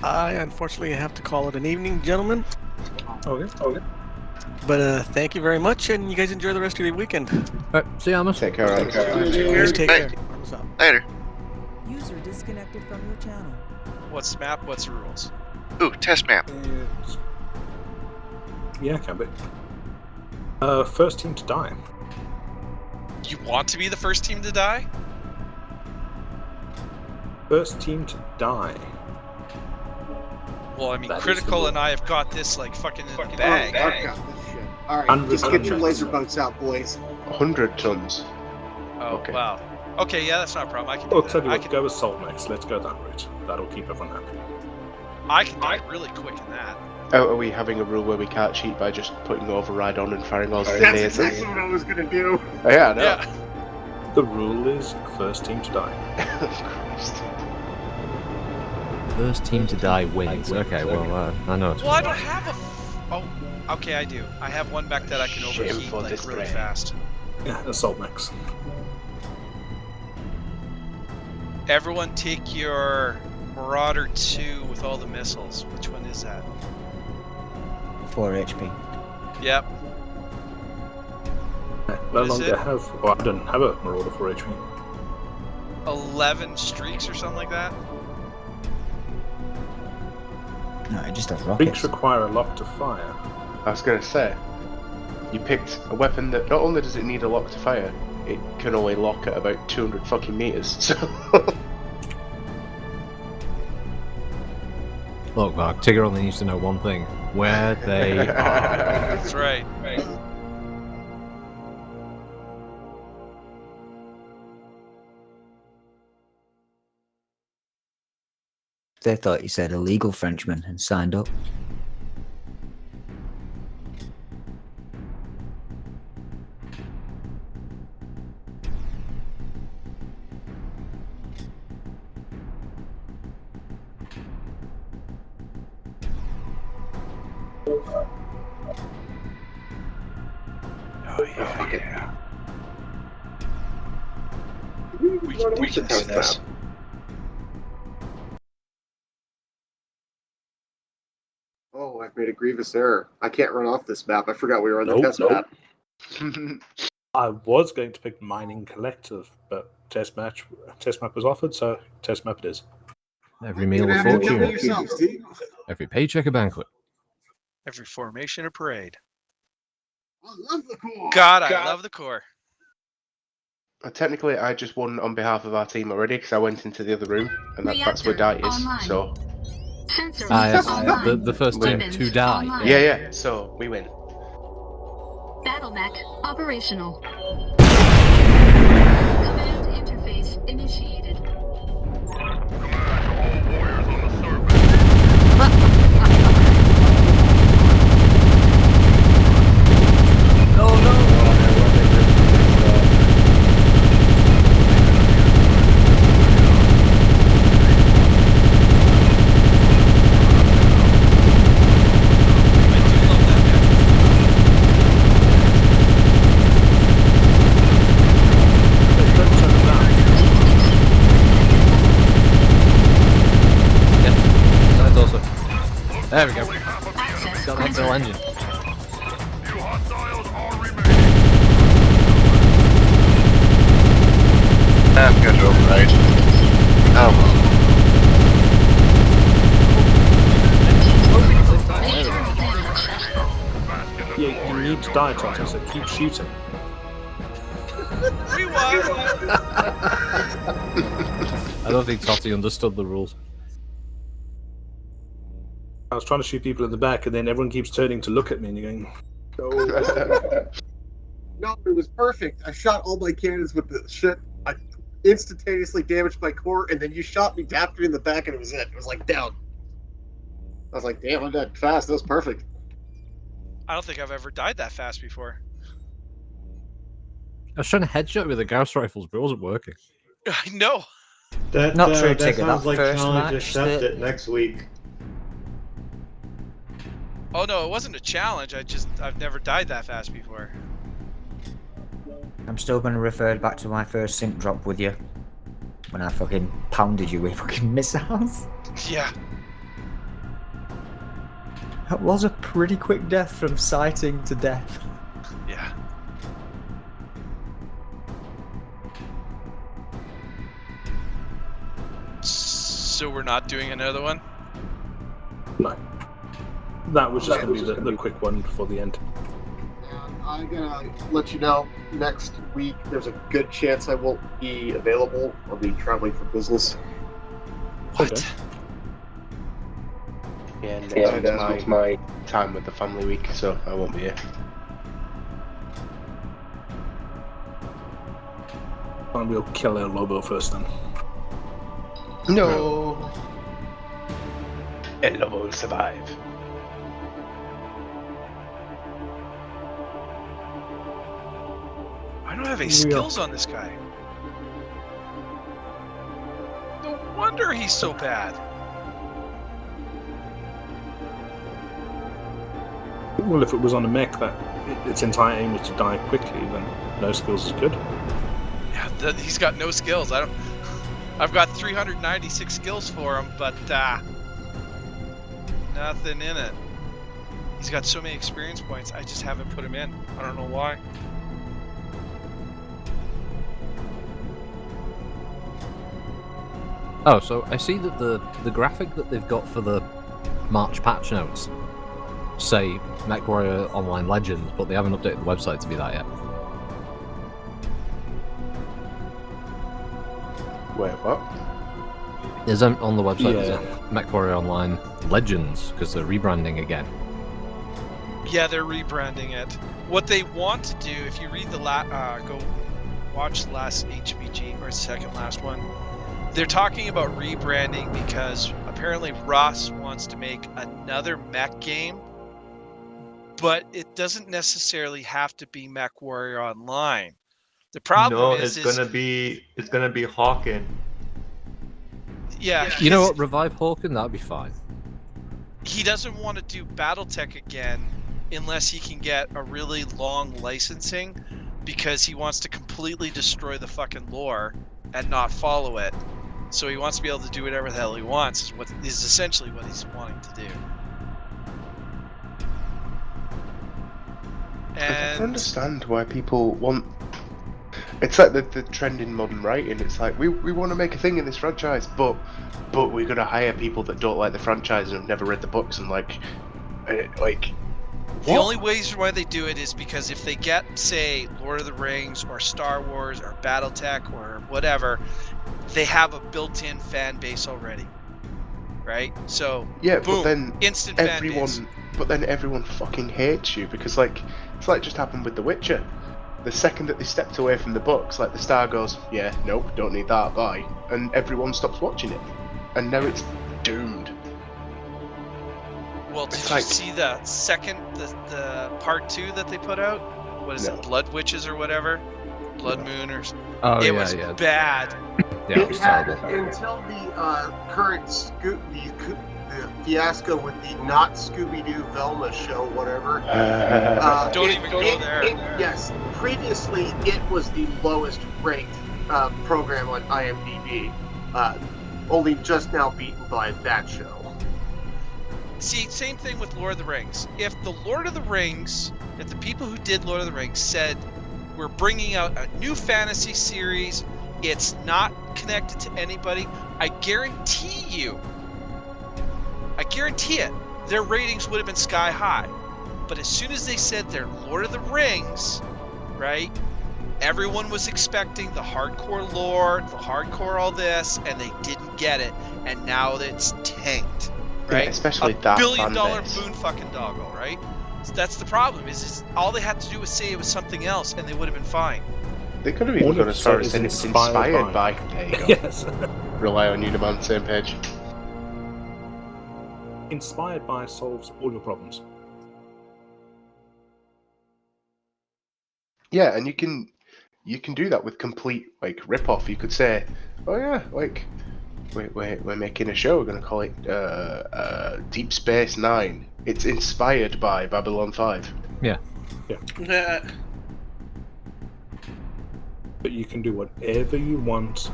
I unfortunately have to call it an evening, gentlemen. Okay. But thank you very much, and you guys enjoy the rest of your weekend. All right, see you, Amos. Take care, Alex. Take care. What's up? Later. User disconnected from your channel. What's map? What's the rules? Ooh, test map. Yeah, can be. First team to die. You want to be the first team to die? First team to die. Well, I mean, That is Critical the and I have got this like fucking in the bag. I've got this shit. Alright, just get your laser boats out, boys. 100 tons. Oh, Okay. wow. Okay, yeah, that's not a problem. I can do I'll that. tell you I what, can, go with Salt next. Let's go that route. That'll keep everyone happy. I can die really quick in that. Oh, are we having a rule where we can't cheat by just putting override on and firing all the That's lasers? exactly what I was gonna do. Oh, yeah, I know. Yeah. The rule is first team to die. Christ. First team to die wins. Okay, well, I know. Well, I don't have a. Oh, okay, I do. I have one mech that I can overheat Shameful like really display. fast. Yeah, Assault next. Everyone take your Marauder 2 with all the missiles. Which one is that? 4 HP. Yep. No What is longer it? have... Well, I don't have a Marauder for HP. 11 streaks or something like that? No, it just has Streaks rockets. require a lock to fire. I was going to say, you picked a weapon that not only does it need a lock to fire, it can only lock at about 200 fucking meters, so... Look, Mark, Tigger only needs to know one thing: where they are. That's right. They thought you said illegal Frenchman and signed up. Oh yeah. We can do this. Oh, I've made a grievous error. I can't run off this map. I forgot we were on the test map. I was going to pick Mining Collective, but test map was offered, so test map it is. Every meal a fortune. Every paycheck a banquet. Every formation a parade. I love the core. God, I love the core. Technically, I just won on behalf of our team already, because I went into the other room, and that's where Die is, so... The first team to die. Yeah, so we win. Battle mech operational. Command interface initiated. There we go. Access Got that little engine. You hostiles are remaining. I'm gonna override. Oh well. Yeah, you need to die, Totty, so keep shooting. We won. I don't think Totty understood the rules. I was trying to shoot people in the back, and then everyone keeps turning to look at me, and you're going, "Oh." No, it was perfect. I shot all my cannons with the shit. I instantaneously damaged my core, and then you shot me, tapped me in the back, and it was it. It was like down. I was like, damn, I died fast. That was perfect. I don't think I've ever died that fast before. I was trying to headshot with the Gauss rifles, but it wasn't working. I know. That, Not true, that Tigger. sounds That like first challenge match accepted next week. Oh no, it wasn't a challenge. I've never died that fast before. I'm still going to refer back to my first sync drop with you. When I fucking pounded you with fucking missiles. Yeah. That was a pretty quick death from sighting to death. Yeah. So we're not doing another one? No. That was just going to be the quick one for the end. I'm gonna let you know next week. There's a good chance I won't be available. I'll be traveling for business. What? Okay. Yeah, next week's my time with the family week, so I won't be here. And we'll kill El Lobo first then. No! El Lobo will survive. I don't have any skills on this guy. No wonder he's so bad. Well, if it was on a mech that its entire aim was to die quickly, then no skills is good. Yeah, he's got no skills. I've got 396 skills for him, but nothing in it. He's got so many experience points. I just haven't put him in. I don't know why. Oh, so I see that the graphic that they've got for the March patch notes say MechWarrior Online Legends, but they haven't updated the website to be that yet. Wait, what? There's on the website there's a MechWarrior Online Legends because they're rebranding again. Yeah, they're rebranding it. What they want to do, if you read the go watch the last HVG or second last one, they're talking about rebranding because apparently Ross wants to make another mech game, but it doesn't necessarily have to be MechWarrior Online. The problem is it's gonna be Hawken. Yeah, you know what? Revive Hawken, that'd be fine. He doesn't want to do BattleTech again unless he can get a really long licensing, because he wants to completely destroy the fucking lore and not follow it. So he wants to be able to do whatever the hell he wants. Is essentially what he's wanting to do. I don't understand why people want. It's like the trend in modern writing. It's like we want to make a thing in this franchise, but we're gonna hire people that don't like the franchise and have never read the books and like. The only ways why they do it is because if they get, say, Lord of the Rings or Star Wars or BattleTech or whatever, they have a built-in fan base already, right? So yeah, boom, but then instant fan base. But then everyone fucking hates you because it's like just happened with The Witcher. The second that they stepped away from the books, like the star goes, yeah, nope, don't need that, bye, and everyone stops watching it, and now it's doomed. Well, did you see the second, the part 2 that they put out? What is it, Blood Witches or whatever? Blood Moon or something? Oh, it was bad. Yeah, it was terrible. Until the current the fiasco with the not Scooby-Doo Velma show, whatever. Don't even go there. Yes, previously it was the lowest ranked program on IMDb, only just now beaten by that show. See, same thing with Lord of the Rings. If the people who did Lord of the Rings said, we're bringing out a new fantasy series, it's not connected to anybody, I guarantee it, their ratings would have been sky high. But as soon as they said they're Lord of the Rings, right, everyone was expecting the hardcore lore, the hardcore all this, and they didn't get it, and now it's tanked. Right? Yeah, especially $1 that billion fan base. boon fucking doggo, right? So that's the problem. Is all they had to do was say it was something else, and they would have been fine. They could have even gone as far as saying it's inspired by. There you go. Yes. Rely on you to be on the same page. Inspired by solves all your problems. Yeah, and you can do that with complete like rip-off. You could say, oh yeah, like we're making a show. We're going to call it Deep Space Nine. It's inspired by Babylon 5. Yeah. But you can do whatever you want.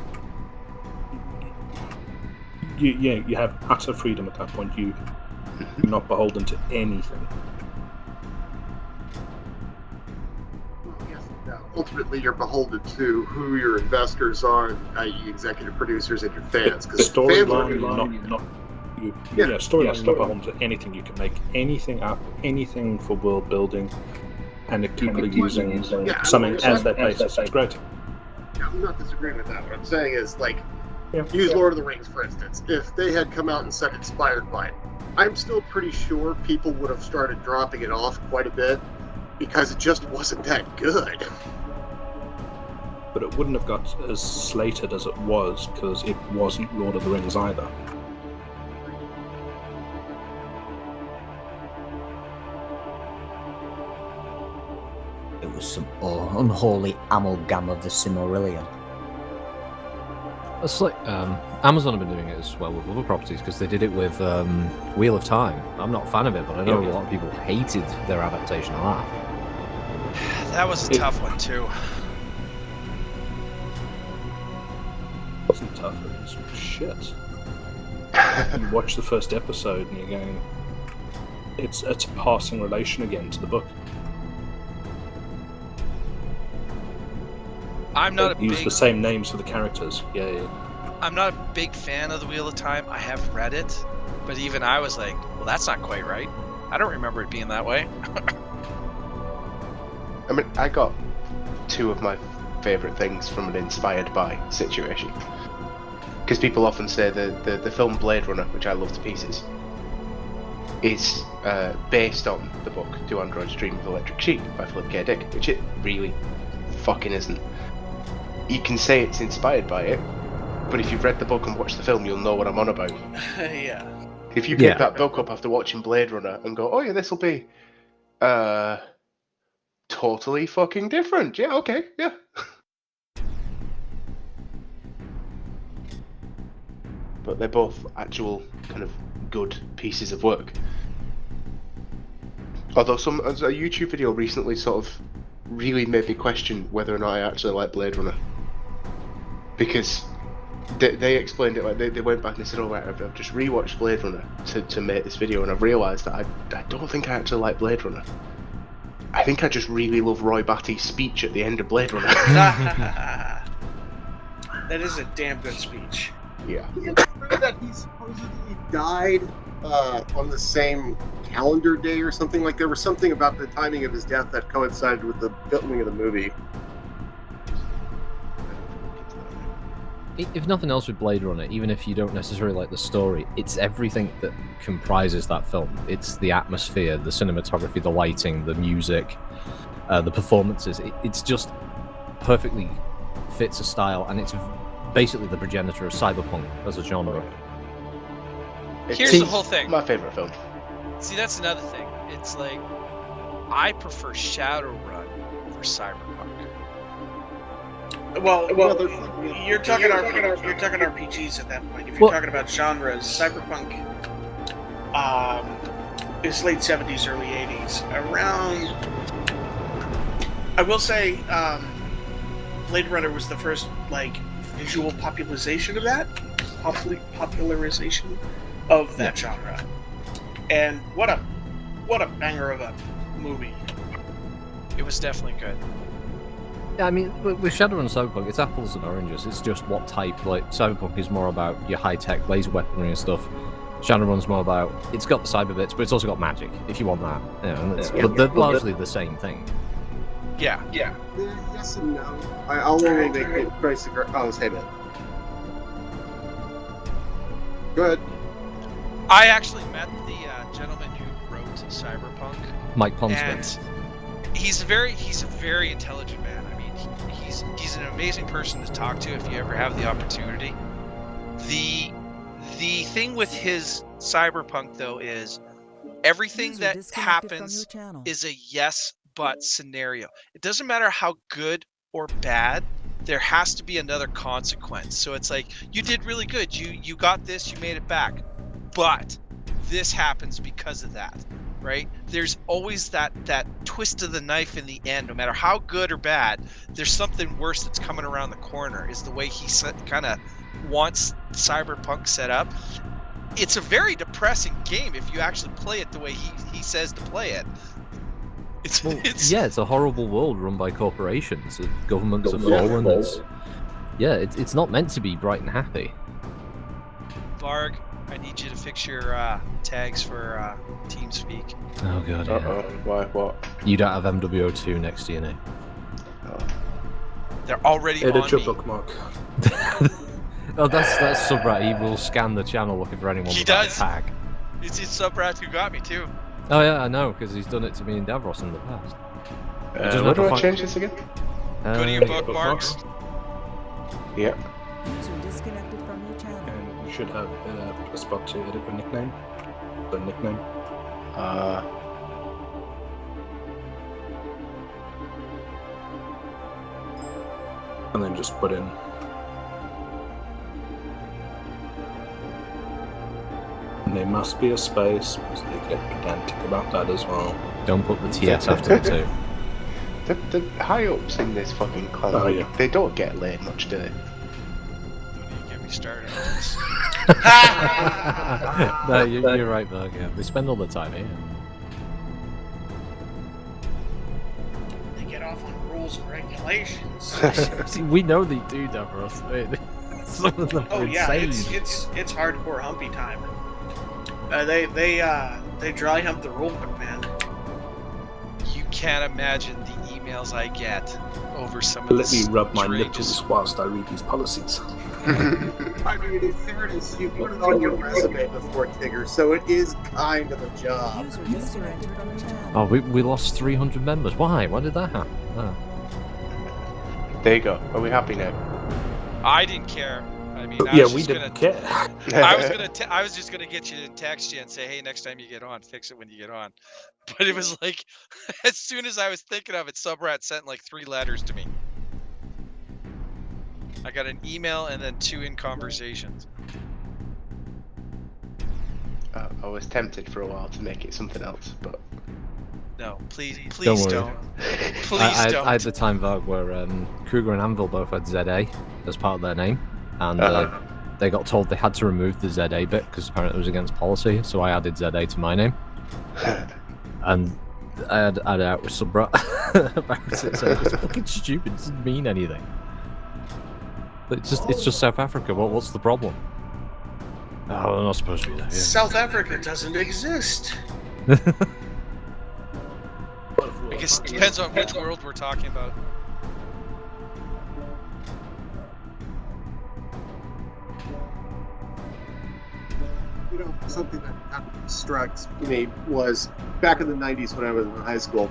You have utter freedom at that point. You're not beholden to anything. Ultimately, you're beholden to who your investors are, i.e., executive producers and your fans. Because storyline, not beholden to anything. You can make anything up, anything for world building, and if people are using something as their basis, it's great. Yeah, I'm not disagreeing with that. What I'm saying is, like, use Lord of the Rings, for instance. If they had come out and said inspired by it, I'm still pretty sure people would have started dropping it off quite a bit because it just wasn't that good. But it wouldn't have got as slated as it was because it wasn't Lord of the Rings either. It was some unholy amalgam of the Silmarillion. It's like Amazon have been doing it as well with other properties because they did it with Wheel of Time. I'm not a fan of it, but I know a lot of people hated their adaptation of that. That was a tough one too. It wasn't tough, it was shit. You watch the first episode and you're going, it's a passing relation again to the book. I'm not a use the same names for the characters. Yeah. I'm not a big fan of the Wheel of Time. I have read it, but even I was like, well, that's not quite right. I don't remember it being that way. I mean, I got two of my favourite things from an inspired by situation. Because people often say the film Blade Runner, which I love to pieces, is based on the book Do Androids Dream of Electric Sheep by Philip K. Dick, which it really fucking isn't. You can say it's inspired by it, but if you've read the book and watched the film, you'll know what I'm on about. Yeah. If you pick that book up after watching Blade Runner and go, oh yeah, this will be totally fucking different. Yeah, okay, yeah. But they're both actual kind of good pieces of work. Although a YouTube video recently sort of really made me question whether or not I actually like Blade Runner. Because they explained it, like they went back and they said, oh right, I've just rewatched Blade Runner to make this video, and I've realised that I don't think I actually like Blade Runner. I think I just really love Roy Batty's speech at the end of Blade Runner. That is a damn good speech. Yeah. It's true that he supposedly died on the same calendar day or something. Like there was something about the timing of his death that coincided with the filming of the movie. If nothing else with Blade Runner, even if you don't necessarily like the story, it's everything that comprises that film. It's the atmosphere, the cinematography, the lighting, the music, the performances. It's just perfectly fits a style, and it's basically the progenitor of cyberpunk as a genre. Here's the whole thing. My favorite film. See, that's another thing. It's like, I prefer Shadowrun over Cyberpunk. Well, you're talking RPGs at that point. If you're talking about genres, Cyberpunk is late 70s, early 80s. Around, I will say, Blade Runner was the first visual popularization of that, popularization of that genre. And what a banger of a movie. It was definitely good. Yeah, I mean, with Shadowrun and Cyberpunk, it's apples and oranges. It's just what type. Like, Cyberpunk is more about your high-tech laser weaponry and stuff. Shadowrun's more about, it's got the cyber bits, but it's also got magic, if you want that. You know, and but they're largely the same thing. Yeah. Yes and no. I'll only make it Christ. Oh, say that. Go ahead. I actually met the gentleman who wrote Cyberpunk, Mike Pondsmith. and he's a very intelligent man. I mean, he's an amazing person to talk to if you ever have the opportunity. The thing with his Cyberpunk though is everything User that disconnected from happens your channel. is a yes but scenario. It doesn't matter how good or bad, there has to be another consequence. So it's like, you did really good. You got this, you made it back. But this happens because of that, right? There's always that twist of the knife in the end. No matter how good or bad, there's something worse that's coming around the corner, is the way he kind of wants Cyberpunk set up. It's a very depressing game if you actually play it the way he says to play it. It's a horrible world run by corporations. Governments have fallen. It's not meant to be bright and happy. Varg, I need you to fix your tags for TeamSpeak. Oh god, yeah. Why? What? You don't have MW02 next to your name. They're already Edit on your me. bookmark. Oh, that's Subrat. He will scan the channel looking for anyone with that tag. It's Subrat who got me too. Oh yeah, I know, because he's done it to me and Davros in the past. Where do I change this again? Go to your bookmarks. Yep. User disconnected from your channel. And you should have a spot to edit the nickname. The nickname. And then just put in. And there must be a space, because they get pedantic about that as well. Don't put the TS after the 2. The high ups in this fucking clan, they don't get laid much, do they? Don't even get me started on this. No, you're right, Berg. Yeah. They spend all the time here. They get off on rules and regulations. See, we know they do, Davros. I mean, some of them are insane. It's hardcore humpy time. They dry hump the rule book, man. You can't imagine the emails I get over some of Let me this rub my outrageous- nipples whilst I read these policies. I mean, in fairness, you put it on your resume before, Tigger, so it is kind of a job. User disconnected from your channel. Oh, we lost 300 members. Why? Why did that happen? Oh. There you go. Are we happy now? I didn't care. I mean, I Yeah, was we just didn't care. I was just gonna get you to text you and say, hey, next time you get on, fix it when you get on. But it was like, as soon as I was thinking of it, Subrat sent like 3 letters to me. I got an email and then 2 in conversations. I was tempted for a while to make it something else, but No, please Don't worry. don't. Please don't. I had the time, Varg, where Kruger and Anvil both had ZA as part of their name. And they got told they had to remove the ZA bit because apparently it was against policy, so I added ZA to my name. And I had it out with Subrat about it, so it's fucking stupid, it doesn't mean anything. It's just South Africa, what's the problem? Oh, they're not supposed to be there. Yeah. South Africa doesn't exist. I guess it depends on which world we're talking about. You know, something that strikes me was back in the 90s when I was in high school.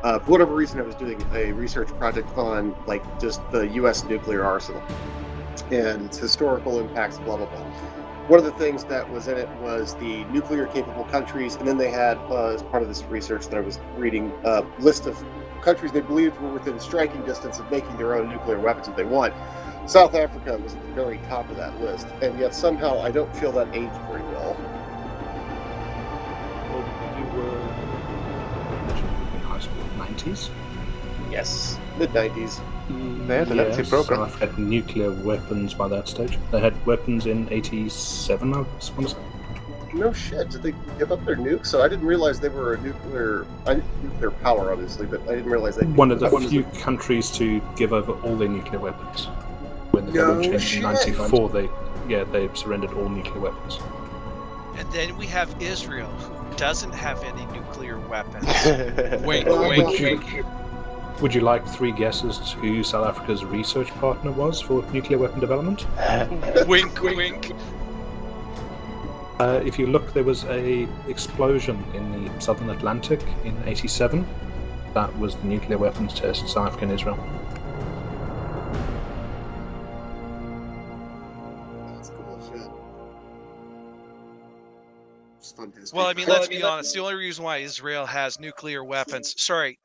For whatever reason, I was doing a research project on like just the U.S. nuclear arsenal and its historical impacts, blah blah blah. One of the things that was in it was the nuclear-capable countries, and then they had, as part of this research that I was reading, a list of countries they believed were within striking distance of making their own nuclear weapons if they want. South Africa was at the very top of that list, and yet somehow I don't feel that aged very well. Well, you were in high school in the 90s? Yes, mid-90s. They had an active program. South had nuclear weapons by that stage. They had weapons in 87, I want to say. No shit. Did they give up their nukes? So I didn't realize they were a nuclear power, obviously, but I didn't realize they. One of the few countries to give over all their nuclear weapons. When the government changed in '94, they surrendered all nuclear weapons. And then we have Israel, who doesn't have any nuclear weapons. Wink, wink. Would you like 3 guesses to who South Africa's research partner was for nuclear weapon development? Wink, wink. If you look, there was a explosion in the Southern Atlantic in '87. That was the nuclear weapons test, South Africa and Israel. That's cool shit. Just fun history. Well, I mean, let's be honest. The only reason why Israel has nuclear weapons,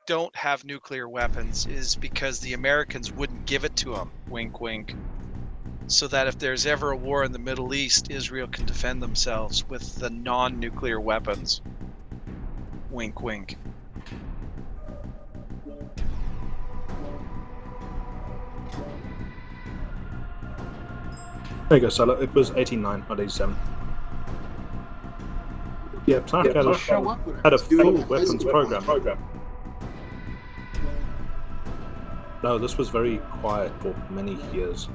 don't have nuclear weapons, is because the Americans wouldn't give it to them. Wink, wink. So that if there's ever a war in the Middle East, Israel can defend themselves with the non-nuclear weapons. Wink, wink. There you go, Salah. It was 89, not 87. Yeah, South Africa had a full weapons program. No, this was very quiet for many years.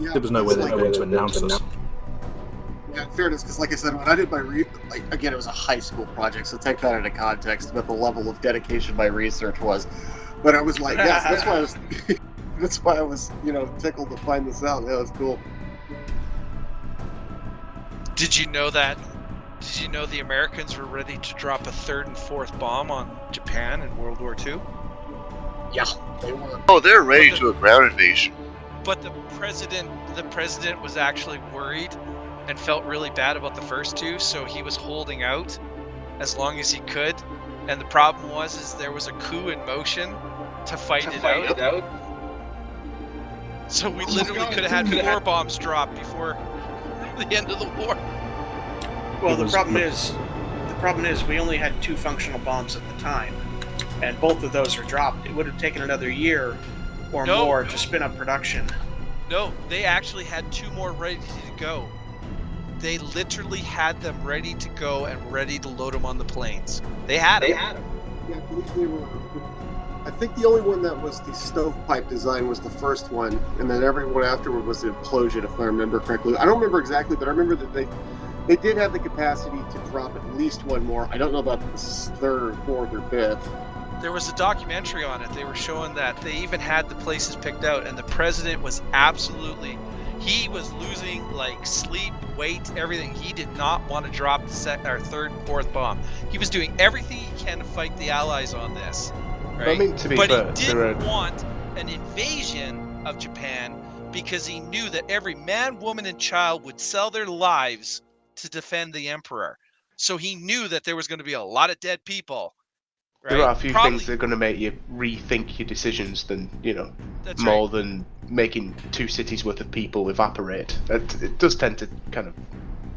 Yeah, there was no way they were going to announce this. Yeah, in fairness, because like I said, when I did my again, it was a high school project, so take that into context. What the level of dedication my research was, but I was like, yes, that's why I was, that's why I was, tickled to find this out. Yeah, that's cool. Did you know that? Did you know the Americans were ready to drop a 3rd and 4th bomb on Japan in World War II? Yeah, they were. Oh, they're ready to a ground invasion. But the president was actually worried and felt really bad about the first 2, so he was holding out as long as he could. And the problem is there was a coup in motion to fight it out. So we literally could have had 4 bombs dropped before the end of the war. Well, the problem is we only had 2 functional bombs at the time, and both of those are dropped. It would have taken another year or more to spin up production. No, they actually had 2 more ready to go. They literally had them ready to go and ready to load them on the planes. They had them. Yeah, I believe they were. I think the only one that was the stovepipe design was the first one, and then everyone afterward was the implosion, if I remember correctly. I don't remember exactly, but I remember that they did have the capacity to drop at least 1 more. I don't know about the 3rd, 4th, or 5th. There was a documentary on it. They were showing that they even had the places picked out, and the president was absolutely, he was losing like sleep, weight, everything. He did not want to drop the 3rd and 4th bomb. He was doing everything he can to fight the Allies on this. Right? I mean, to be but fair, he didn't want an invasion of Japan because he knew that every man, woman, and child would sell their lives to defend the emperor. So he knew that there was going to be a lot of dead people. Right? There are a few things that are going to make you rethink your decisions than, more than making 2 cities worth of people evaporate. It does tend to kind of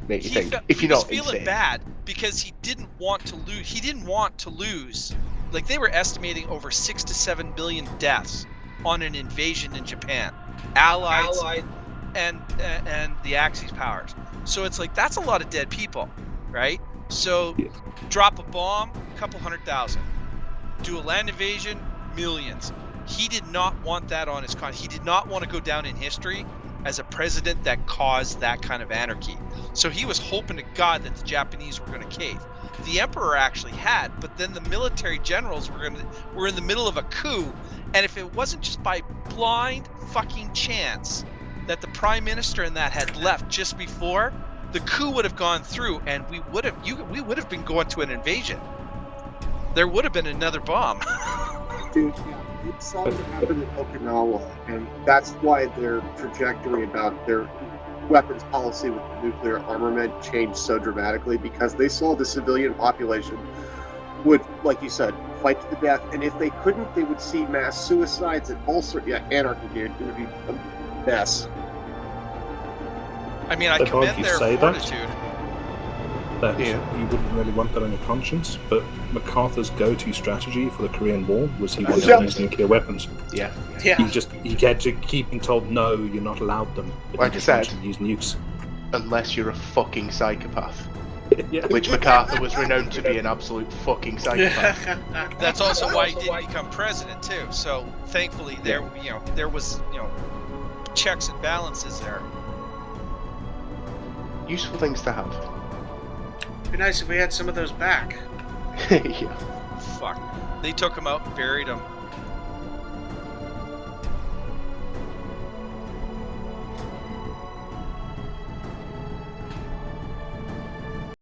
make you think. If you're not insane. He was feeling bad because he didn't want to lose. He didn't want to lose. Like, they were estimating over 6 to 7 billion deaths on an invasion in Japan. Allied. And the Axis powers. So it's like, that's a lot of dead people, right? So drop a bomb, a couple 100,000. Do a land invasion, millions. He did not want that on his He did not want to go down in history as a president that caused that kind of anarchy. So he was hoping to God that the Japanese were going to cave. The emperor actually had, but then the military generals were in the middle of a coup, and if it wasn't just by blind fucking chance that the prime minister and that had left just before, the coup would have gone through, and we would have been going to an invasion. There would have been another bomb. Dude, yeah, it saw what happened in Okinawa, and that's why their trajectory about their weapons policy with nuclear armament changed so dramatically, because they saw the civilian population would, like you said, fight to the death, and if they couldn't, they would see mass suicides and all sorts. Yeah, anarchy, dude. It would be a mess. I mean, I commend their fortitude. That you wouldn't really want that on your conscience, but MacArthur's go-to strategy for the Korean War was he wanted to use nuclear weapons. Yeah. He had to keep being told, no, you're not allowed them. But like I said, use nukes. unless you're a fucking psychopath. Yeah. Which MacArthur was renowned to be an absolute fucking psychopath. That's also why he didn't become president too. So thankfully, there was checks and balances there. Useful things to have. It'd be nice if we had some of those back. Yeah. Fuck. They took him out and buried him